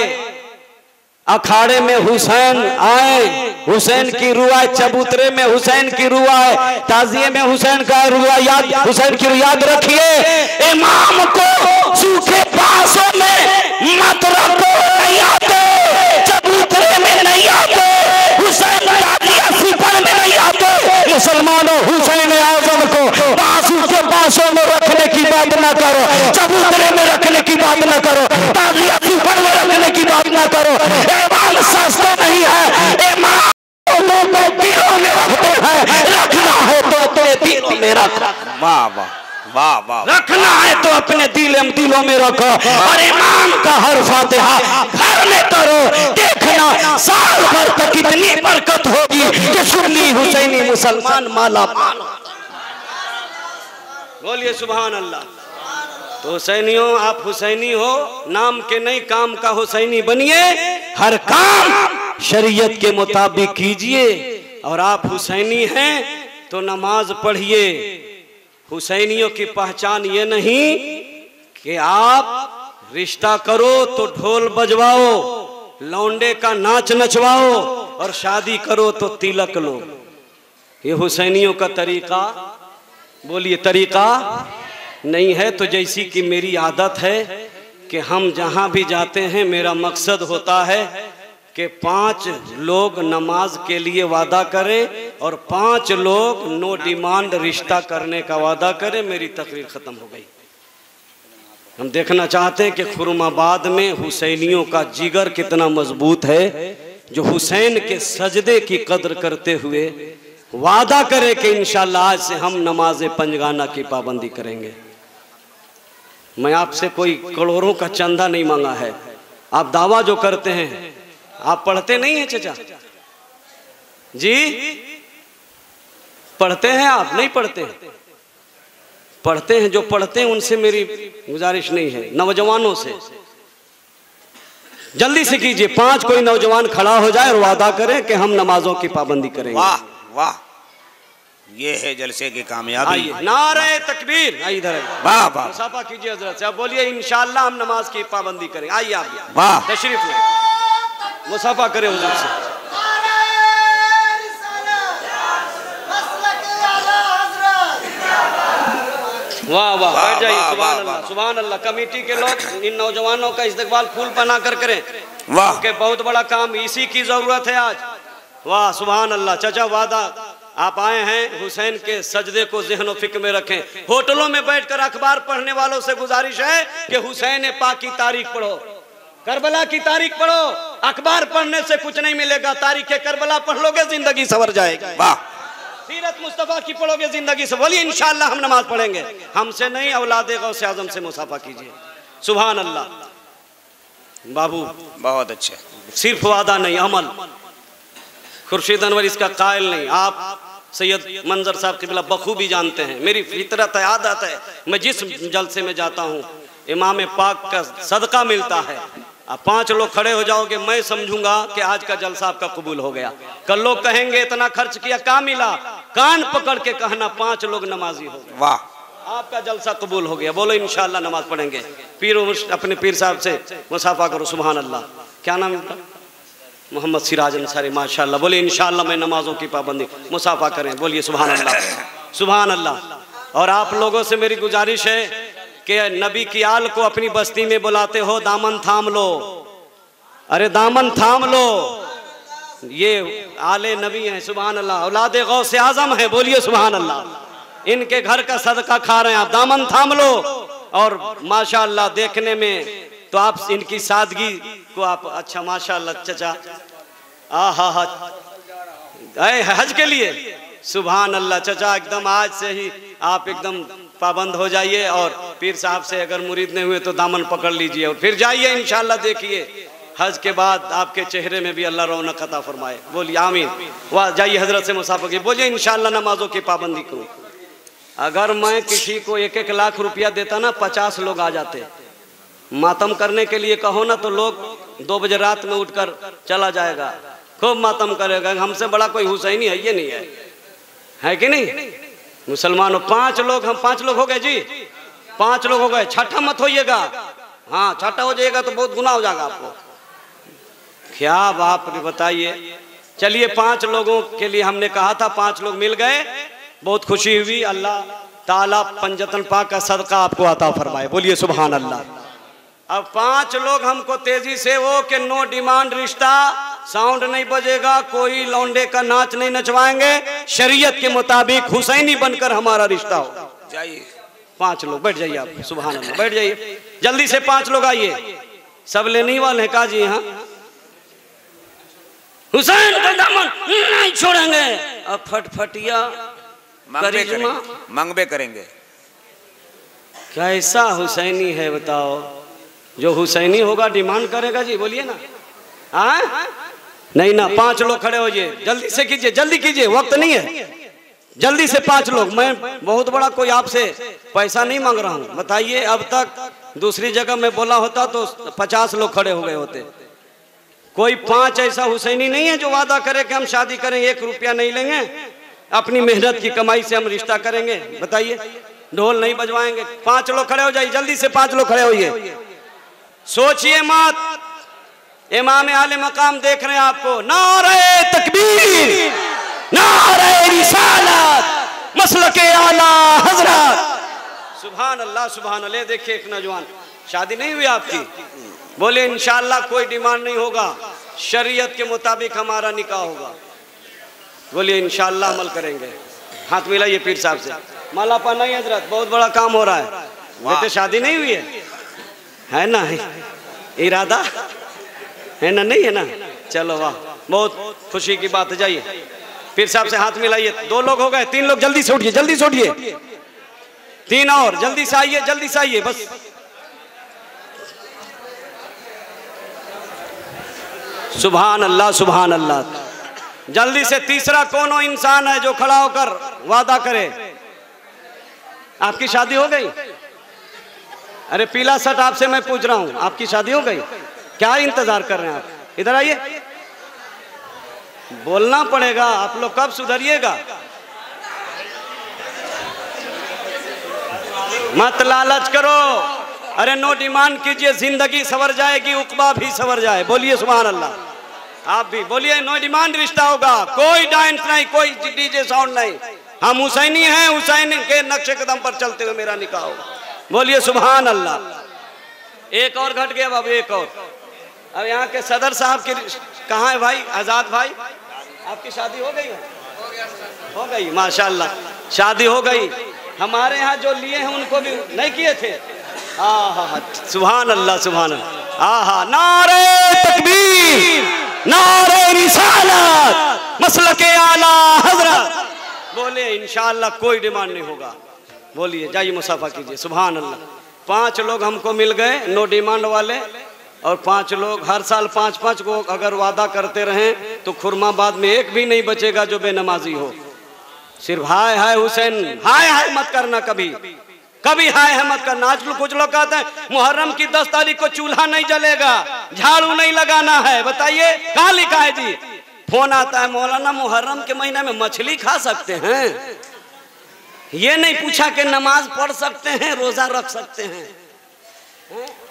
अखाड़े में हुसैन आए, हुसैन की रुआ, चबूतरे में हुसैन की रुआ है, ताजिए में हुसैन का रुआ याद, हुसैन की रुआ याद रखिए। इमाम को सूखे पासों में मत रखो, नहीं आते, चबूतरे में नहीं आते, हुसैन ताजिया सिपर में नहीं आते। मुसलमानों, हुसैन आजम को सूखे पासों में रखने की बात ना करो, चबूतरे में रखने की बात ना करो, ताजिया सिपर में रखने की बात ना करो। इमाम सस्ता नहीं है, इमाम दिलों में रखते हैं। रखना है तो अपने दिलों में रख। वाह वाह वाह वाह। रखना है तो अपने दिलों में रखो। और इमाम का हर फातिहा घर में करो, देखना साल भर तक कितनी बरकत होगी कि सुन्नी हुसैनी मुसलमान माला माल। बोलिए सुभान अल्लाह। तो हुसैनियों, आप हुसैनी हो, नाम के नहीं काम का हुसैनी बनिए, हर काम शरीयत के मुताबिक कीजिए। और आप हुसैनी हैं तो नमाज पढ़िए। हुसैनियों की पहचान ये नहीं कि आप रिश्ता करो तो ढोल बजवाओ, लौंडे का नाच नचवाओ, और शादी करो तो तिलक लो। ये हुसैनियों का तरीका, बोलिए, तरीका नहीं है। तो जैसी कि मेरी आदत है कि हम जहां भी जाते हैं मेरा मकसद होता है कि 5 लोग नमाज के लिए वादा करें और 5 लोग नो डिमांड रिश्ता करने का वादा करें। मेरी तकरीर ख़त्म हो गई। हम देखना चाहते हैं कि खुरमाबाद में हुसैनियों का जिगर कितना मजबूत है, जो हुसैन के सजदे की कद्र करते हुए वादा करे कि इंशाअल्लाह आज से हम नमाज पंजगाना की पाबंदी करेंगे। मैं आपसे कोई करोड़ों का चंदा नहीं मांगा है। आप दावा जो करते हैं, आप पढ़ते नहीं हैं चचा जी? पढ़ते हैं आप? नहीं पढ़ते? पढ़ते हैं। जो पढ़ते हैं उनसे मेरी गुजारिश नहीं है, नौजवानों से जल्दी से कीजिए। 5 कोई नौजवान खड़ा हो जाए और वादा करे कि हम नमाजों की पाबंदी करेंगे। वाह वाह, ये है जलसे की कामयाबी। नारे तकबीर। आइए इधर, वाह वाह, मुसाफा कीजिए हजरत से। आप बोलिए इंशाअल्लाह हम नमाज की पाबंदी करेंगे। आइए आप, वाह, तशरीफ ले, मुसाफा करें हुजूर से। वाह वाह, बैठ जाइए। सुभान अल्लाह, सुभान अल्लाह। कमेटी के लोग इन नौजवानों का इस्तकबाल फूल बना कर करें। वाह, के बहुत बड़ा काम, इसी की जरूरत है आज। वाह सुभान अल्लाह। चचा, वादा आप आए हैं, हुसैन के सजदे को ज़हन व फिक्र में रखें। होटलों में बैठकर अखबार पढ़ने वालों से गुजारिश है कि हुसैन पाक की तारीख पढ़ो, करबला की तारीख पढ़ो। अखबार पढ़ने से कुछ नहीं मिलेगा, तारीख करबला पढ़ लोगे जिंदगी संवर जाएगी। वाह, सीरत मुस्तफा की पढ़ोगे जिंदगी से। बोलिए इंशाअल्लाह हम नमाज पढ़ेंगे। हमसे नहीं, औलादे गौसे आजम से मुसाफा कीजिए। सुभान अल्लाह। बाबू बहुत अच्छे। सिर्फ वादा नहीं, अमल। खुर्शीद अनवर इसका कायल नहीं। आप सैयद मंजर साहब क़िबला बखूबी जानते हैं। मेरी फितरत है, आदत है, मैं जिस जलसे में जाता हूँ इमाम पाक का सदका मिलता है। आप 5 लोग खड़े हो जाओगे, मैं समझूंगा कि आज का जलसा आपका कबूल हो गया। कल लोग कहेंगे इतना खर्च किया, क्या मिला? कान पकड़ के कहना 5 लोग नमाजी हो गए, वाह, आपका जलसा कबूल हो गया। बोलो इंशाअल्लाह नमाज पढ़ेंगे। पीर अपने पीर साहब से मुसाफा करो। सुभान अल्लाह। क्या नाम है? मोहम्मद सिराज अंसारी, माशाअल्लाह। बोले इंशाअल्लाह मैं नमाजों की पाबंदी, मुसाफा करें। बोलिए सुभान अल्लाह, सुभान अल्लाह। और आप लोगों से मेरी गुजारिश है कि नबी की आल को अपनी बस्ती में बुलाते हो, दामन थाम लो। अरे दामन थाम लो, ये आले नबी हैं। सुभान अल्लाह, औलादे गौसे आजम है। बोलिए सुभान अल्लाह। इनके घर का सदका खा रहे हैं आप, दामन थाम लो। और माशाअल्लाह देखने में तो आप इनकी सादगी को आप, अच्छा माशाअल्लाह चचा, आहा हा, हज के लिए सुभान अल्लाह। चचा एकदम आज से ही आप एकदम पाबंद हो जाइए और पीर साहब से अगर मुरीद नहीं हुए तो दामन पकड़ लीजिए और फिर जाइए इंशाल्लाह। देखिए हज के बाद आपके चेहरे में भी अल्लाह रौनक अता फरमाए। बोलिए आमीन। वाह जाइए हजरत से मुसाफा की बोलिए इंशाल्लाह नमाजों की पाबंदी करूँ। अगर मैं किसी को 1-1 लाख रुपया देता ना 50 लोग आ जाते। मातम करने के लिए कहो ना तो लोग 2 बजे रात में उठकर चला जाएगा, खूब मातम करेगा। हमसे बड़ा कोई हुसैनी है ये नहीं है कि नहीं? मुसलमानों 5 लोग, हम 5 लोग हो गए जी, 5 लोग हो गए। छठा मत होइएगा, हाँ छठा हो जाएगा तो बहुत गुनाह हो जाएगा आपको। क्या बाप रे बताइए। चलिए 5 लोगों के लिए हमने कहा था, 5 लोग मिल गए, बहुत खुशी हुई। अल्लाह ताला पंजतन पाक का सदका आपको अता फरमाए। बोलिए सुभान अल्लाह। अब 5 लोग हमको तेजी से वो कि नो डिमांड रिश्ता, साउंड नहीं बजेगा, कोई लौंडे का नाच नहीं नचवाएंगे, शरीयत के मुताबिक हुसैनी बनकर हमारा रिश्ता हो। जाइए 5 लोग बैठ जाइए आप। सुभान अल्लाह बैठ जाइए जल्दी से। 5 लोग आइए, सब लेने वाले हैं का जी? हाँ हुसैन का दामन नहीं छोड़ेंगे। अब फटफटिया मंगबे करेंगे। कैसा हुसैनी है बताओ, जो हुसैनी होगा डिमांड करेगा जी? बोलिए ना। हाँ नहीं ना। 5 लोग खड़े हो जाइए, जल्दी से कीजिए, जल्दी कीजिए, वक्त नहीं है। जल्दी से 5 लोग। मैं बहुत बड़ा कोई आपसे पैसा नहीं मांग रहा हूँ। बताइए अब तक दूसरी जगह में बोला होता तो 50 लोग खड़े हो गए होते। कोई 5 ऐसा हुसैनी नहीं है जो वादा करे कि हम शादी करें 1 रुपया नहीं लेंगे, अपनी मेहनत की कमाई से हम रिश्ता करेंगे। बताइए ढोल नहीं बजवाएंगे। 5 लोग खड़े हो जाइए जल्दी से। 5 लोग खड़े होइए, सोचिए मत। इमाम आले मकाम देख रहे हैं आपको। नारे तकबीर, नारे रिसालत, मसलके आला हजरत। सुभान अल्लाह सुभान अल्लाह। देखिए एक नौजवान, शादी नहीं हुई आपकी? बोले इंशाल्लाह कोई डिमांड नहीं होगा, शरीयत के मुताबिक हमारा निकाह होगा। बोलिए इंशाल्लाह अमल करेंगे। हाथ मिलाइए पीर साहब से। मालापा नहीं हजरत, बहुत बड़ा काम हो रहा है। बेटे शादी नहीं हुई है ना? इरादा है ना? नहीं है ना? चलो वाह, बहुत खुशी की बात है। जाइए पीर साहब से हाथ मिलाइए। 2 लोग हो गए, 3 लोग जल्दी से उठिए, जल्दी से उठिए। 3 और जल्दी से आइए, जल्दी से आइए बस। सुभान अल्लाह सुभान अल्लाह। जल्दी से। तीसरा कौन इंसान है जो खड़ा होकर वादा करे? आपकी शादी हो गई? अरे पीला शर्ट आपसे मैं पूछ रहा हूं, आपकी शादी हो गई? क्या इंतजार कर रहे हैं आप? इधर आइए, बोलना पड़ेगा। आप लोग कब सुधरिएगा? मत लालच करो। अरे नो डिमांड कीजिए, जिंदगी सवर जाएगी, उकबा भी सवर जाए। बोलिए सुभान अल्लाह। आप भी बोलिए नो डिमांड रिश्ता होगा, कोई डांस नहीं, कोई डीजे साउंड नहीं। हम हुसैनी हैं, हुसैन के नक्शे कदम पर चलते हुए मेरा निकाह होगा। बोलिए सुभान अल्लाह। एक और घट गया बाबू, एक और। अब यहाँ के सदर साहब की कहाँ है भाई? आजाद भाई, आपकी शादी हो गई? हो गई माशाल्लाह, शादी हो गई। हमारे यहाँ जो लिए हैं उनको भी नहीं किए थे। हाँ सुभान अल्लाह सुभान अल्लाह। नारे तकबीर, नारे रिसालत, मसलके आला हजरत। बोले इंशाअल्लाह कोई डिमांड नहीं होगा। बोलिए जाइए मुसाफा कीजिए। सुभान अल्लाह। 5 लोग हमको मिल गए नो डिमांड वाले, और 5 लोग हर साल 5-5 को अगर वादा करते रहें तो खुरमाबाद में एक भी नहीं बचेगा जो बेनमाजी हो। सिर्फ हाय हाय हुसैन, हाय हाय मत करना, कभी कभी हाय हाय मत करना। आज कुछ लोग कहते हैं मुहर्रम की 10 तारीख को चूल्हा नहीं जलेगा, झाड़ू नहीं लगाना है। बताइए कहाँ लिखा है जी? फोन आता है मौलाना मुहर्रम के महीने में मछली खा सकते हैं, ये नहीं पूछा कि नमाज पढ़ सकते हैं, रोजा रख सकते हैं।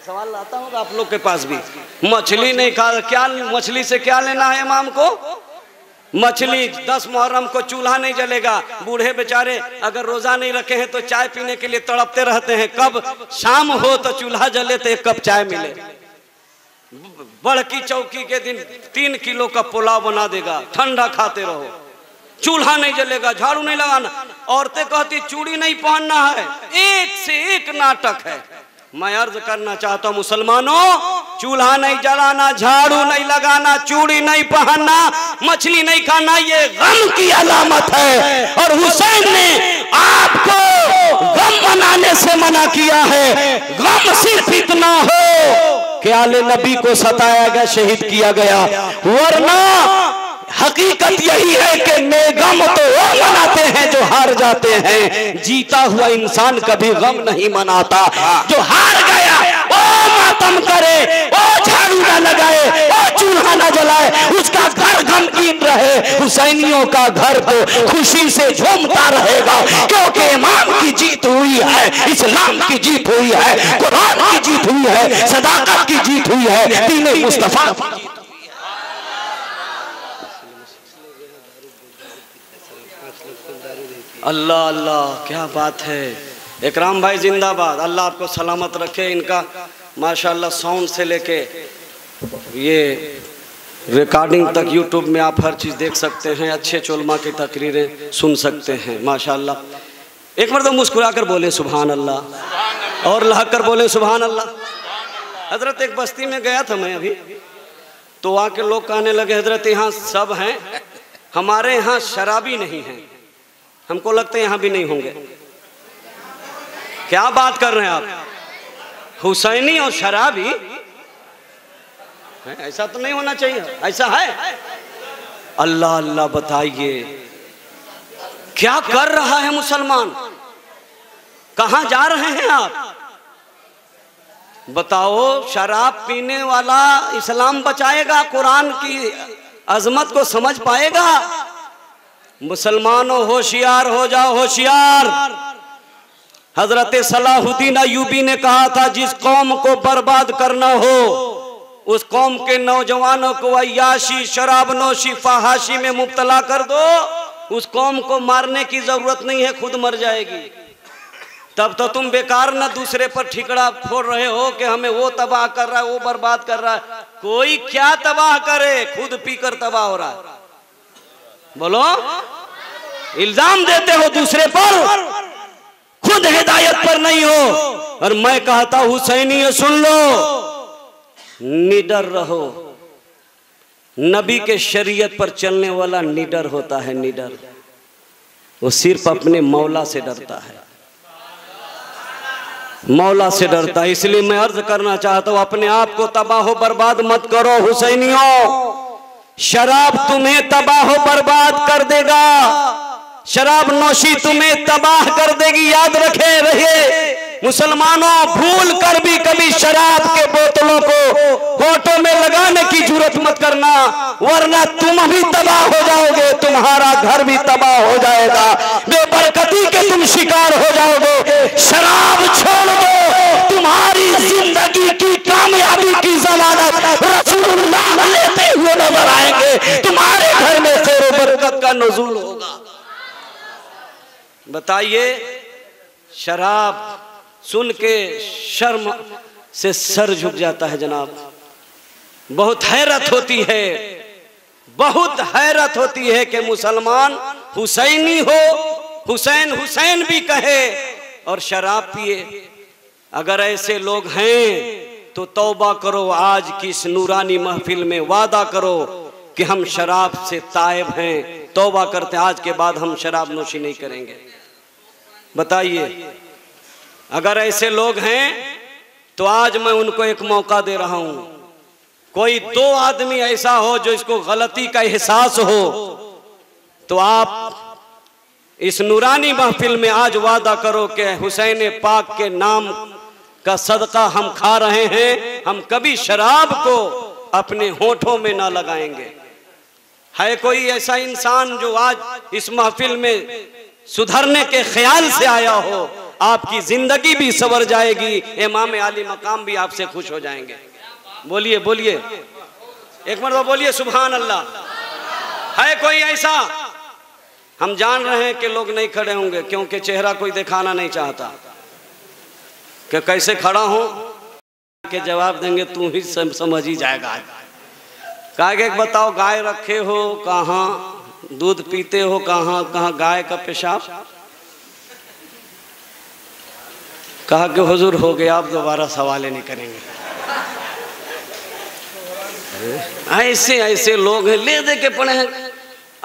सवाल आता होगा आप लोग के पास भी। मछली नहीं खा, क्या मछली से क्या लेना है इमाम को? मछली 10 मुहर्रम को चूल्हा नहीं जलेगा। बूढ़े बेचारे अगर रोजा नहीं रखे हैं तो चाय पीने के लिए तड़पते रहते हैं, कब शाम हो तो चूल्हा जले तो 1 कप चाय मिले। बड़की चौकी के दिन 3 किलो का पुलाव बना देगा, ठंडा खाते रहो। चूल्हा नहीं जलेगा, झाड़ू नहीं लगाना। औरतें कहती चूड़ी नहीं पहनना है। एक से एक नाटक है। मैं अर्ज करना चाहता हूं मुसलमानों, चूल्हा नहीं जलाना, झाड़ू नहीं लगाना, चूड़ी नहीं पहनना, मछली नहीं खाना, ये गम की अलामत है। और हुसैन ने आपको गम मनाने से मना किया है। गम सिर्फ इतना हो कि आले नबी को सताया गया, शहीद किया गया, वरना हकीकत यही है कि गम तो वो मनाते हैं जो हार जाते हैं। जीता हुआ इंसान कभी गम नहीं मनाता। जो हार गया वो मातम करे, वो झाड़ू ना लगाए, वो चूल्हा ना जलाए, उसका घर गमगीन रहे। हुसैनियों का घर तो खुशी से झूमता रहेगा, क्योंकि इमाम की जीत हुई है, इस्लाम की जीत हुई है, कुरान की जीत हुई है, सदाकत की जीत हुई है, दीन मुस्तफा की जीत। अल्लाह अल्लाह, क्या बात है। इकराम भाई जिंदाबाद, अल्लाह आपको सलामत रखे। इनका माशाल्लाह साउंड से लेके ये रिकॉर्डिंग तक यूट्यूब में आप हर चीज़ देख सकते हैं, अच्छे चुलमा की तकरीरें सुन सकते हैं माशाल्लाह। एक बार तो मुस्कुरा कर बोले सुभान अल्लाह, और लहक कर बोले सुभान अल्लाह। हजरत एक बस्ती में गया था मैं अभी, तो वहाँ के लोग कहने लगे हजरत यहाँ सब हैं, हमारे यहाँ शराबी नहीं हैं। हमको लगता है यहाँ भी नहीं होंगे। क्या बात कर रहे हैं आप, हुसैनी और शराबी? ऐसा तो नहीं होना चाहिए, ऐसा है? अल्लाह अल्लाह, बताइए क्या कर रहा है मुसलमान, कहां जा रहे हैं आप? बताओ, शराब पीने वाला इस्लाम बचाएगा, कुरान की अजमत को समझ पाएगा? मुसलमानों होशियार हो जाओ, होशियार। हजरत सलाहुद्दीन अय्यूबी ने कहा था, जिस कौम को बर्बाद करना हो उस कौम के नौजवानों को अय्याशी, शराबनोशी, फहाशी में मुब्तला कर दो, उस कौम को मारने की जरूरत नहीं है, खुद मर जाएगी। तब तो तुम बेकार न दूसरे पर ठिकड़ा फोड़ रहे हो कि हमें वो तबाह कर रहा है, वो बर्बाद कर रहा है। कोई क्या तबाह करे, खुद पीकर तबाह हो रहा है। बोलो, इल्जाम देते हो दूसरे पर, खुद हिदायत पर नहीं हो। और मैं कहता हूं हुसैनी सुन लो, निडर रहो। नबी के शरीयत पर चलने वाला निडर होता है, निडर। वो सिर्फ अपने मौला से डरता है, मौला से डरता है। इसलिए मैं अर्ज करना चाहता हूं, अपने आप को तबाह बर्बाद मत करो हुसैनियों। शराब तुम्हें तबाह बर्बाद कर देगा, शराब नोशी तुम्हें तबाह कर देगी, याद रखे रहिए। मुसलमानों, भूल कर भी कभी शराब के बोतलों को होठों में लगाने की जरूरत मत करना, वरना तुम भी तबाह हो जाओगे, तुम्हारा घर भी तबाह हो जाएगा, बेबरकती के तुम शिकार हो जाओगे। शराब छोड़ दो, तुम्हारी जिंदगी की कामयाबी की जमानत रसूलुल्लाह लेते हुए नजर आएंगे, तुम्हारे घर में खैर बरकत का नुज़ूल होगा। बताइए, शराब सुन के शर्म से सर झुक जाता है जनाब। बहुत हैरत होती है, बहुत हैरत होती है कि मुसलमान हुसैनी हो, हुसैन हुसैन भी कहे और शराब पिए। अगर ऐसे लोग हैं तो तौबा करो, आज की इस नूरानी महफिल में वादा करो कि हम शराब से ताइब हैं, तौबा करते हैं, आज के बाद हम शराब नोशी नहीं करेंगे। बताइए, अगर ऐसे लोग हैं तो आज मैं उनको एक मौका दे रहा हूं। कोई दो आदमी ऐसा हो जो इसको गलती का एहसास हो, तो आप इस नूरानी महफिल में आज वादा करो कि हुसैन पाक के नाम का सदका हम खा रहे हैं, हम कभी शराब को अपने होठों में ना लगाएंगे। है कोई ऐसा इंसान जो आज इस महफिल में सुधरने के ख्याल से आया हो? आपकी जिंदगी भी सवर जाएगी, इमाम आली मकाम भी आपसे खुश हो जाएंगे। बोलिए बोलिए, एक मरतबा बोलिए सुभान अल्लाह। है कोई ऐसा? हम जान रहे हैं कि लोग नहीं खड़े होंगे, क्योंकि चेहरा कोई दिखाना नहीं चाहता कि कैसे खड़ा हो के जवाब देंगे, तू ही समझ ही जाएगा। कहा बताओ, गाय रखे हो कहाँ, दूध पीते हो कहाँ कहाँ, गाय का पेशाब? कहा कि हुजूर हो गया, आप दोबारा सवाल नहीं करेंगे। ऐसे ऐसे लोग हैं, ले दे के पड़े हैं।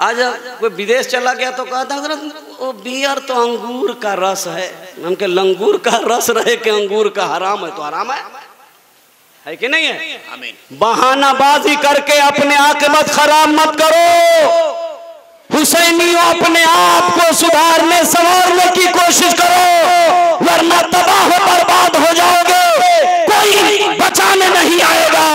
आज कोई विदेश चला गया तो कहता हजरत वो बियर तो अंगूर का रस है। हम के लंगूर का रस रहे कि अंगूर का हराम है तो हराम है कि नहीं है? बहानाबाजी करके अपने आक़िबत खराब मत करो। हुसैनियों अपने आप को सुधारने संवारने की कोशिश करो, वरना तबाह बर्बाद हो जाओगे, कोई बचाने नहीं आएगा।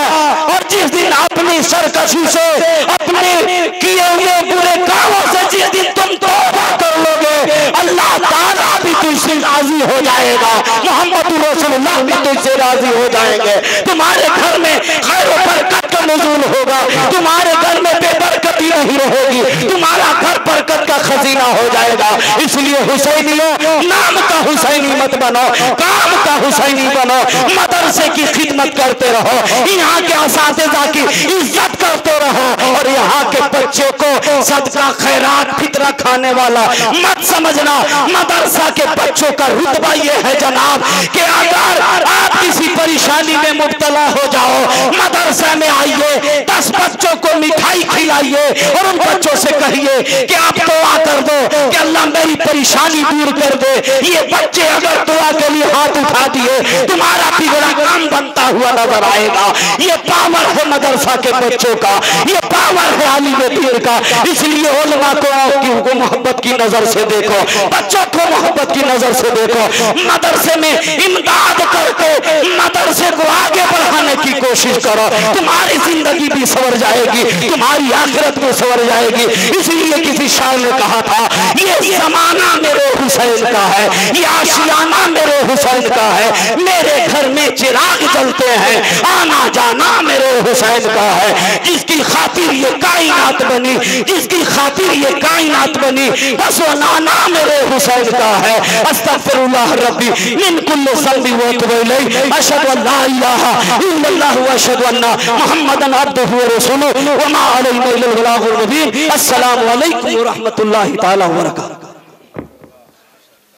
और जिस दिन अपनी सरकशी से अपने किए हुए बुरे कामों से जिस दिन तुम तौबा कर लोगे, अल्लाह ताला भी तुझसे राजी हो जाएगा, मोहम्मद रसूलुल्लाह भी तुझसे राजी हो जाएंगे। तुम्हारे घर में खैर और बरकत का नुज़ूल होगा, तुम्हारे घर में बेबरकती नहीं रहेगी, तुम्हारा घर बरकत का खजीना हो जाएगा। इसलिए हुसैनियों, नाम का हुसैनी मत बनो, काम का हुसैनी बनो। मदरसे की खिदमत करते रहो, यहाँ के असातिज़ा की इज्जत करते रहो, और यहाँ के बच्चों को सदका खैरात फितरा खाने वाला मत समझना। मदरसा के बच्चों का रुतबा ये है जनाब कि अगर आप किसी परेशानी में मुब्तला हो जाओ, मदरसा में आइए, 10 बच्चों को मिठाई खिलाइए और उन बच्चों से कहिए कि आप दुआ कर दो कि अल्लाह मेरी परेशानी दूर कर दे। ये बच्चे अगर दुआ के लिए हाथ उठा दिए, तुम्हारा बिगड़ा काम बनता हुआ नजर आएगा। ये पावर है मदरसा के बच्चों का, ये पावर है आलिम दीन का। इसलिए उलमा को मोहब्बत की नजर से देखो, बच्चों को मोहब्बत की नजर से देखो, मदरसे में इमदाद करके मदरसे को आगे बढ़ाने की कोशिश करो। तुम्हारी जिंदगी भी संवर जाएगी, तुम्हारी आखिरत भी संवर जाएगी। इसलिए किसी शायर ने कहा था, ये जमाना मेरे हुसैन का है, ये आशियाना मेरे हुसैन का है, मेरे घर में चिराग जलते हैं, आना जाना मेरे हुसैन का है। जिसकी खातिर ये कायनात बनी, जिसकी खातिर ये कायनात बनी, बस वो नाना मेरे हुसैन का है। अस्तगफिरुल्लाह रब्बी मिन कुल्लि ज़ंबि व अतूबु इलैहि, अशहदु अन ला इलाहा इल्लल्लाह व अशहदु अन्ना मुहम्मदन अब्दुहु व रसूलुहु व मा अलैना इल्लल बलागुल मुबीन। अस्सलामु अलैकुम व रहमतुल्लाहि तआला व बरकातहू।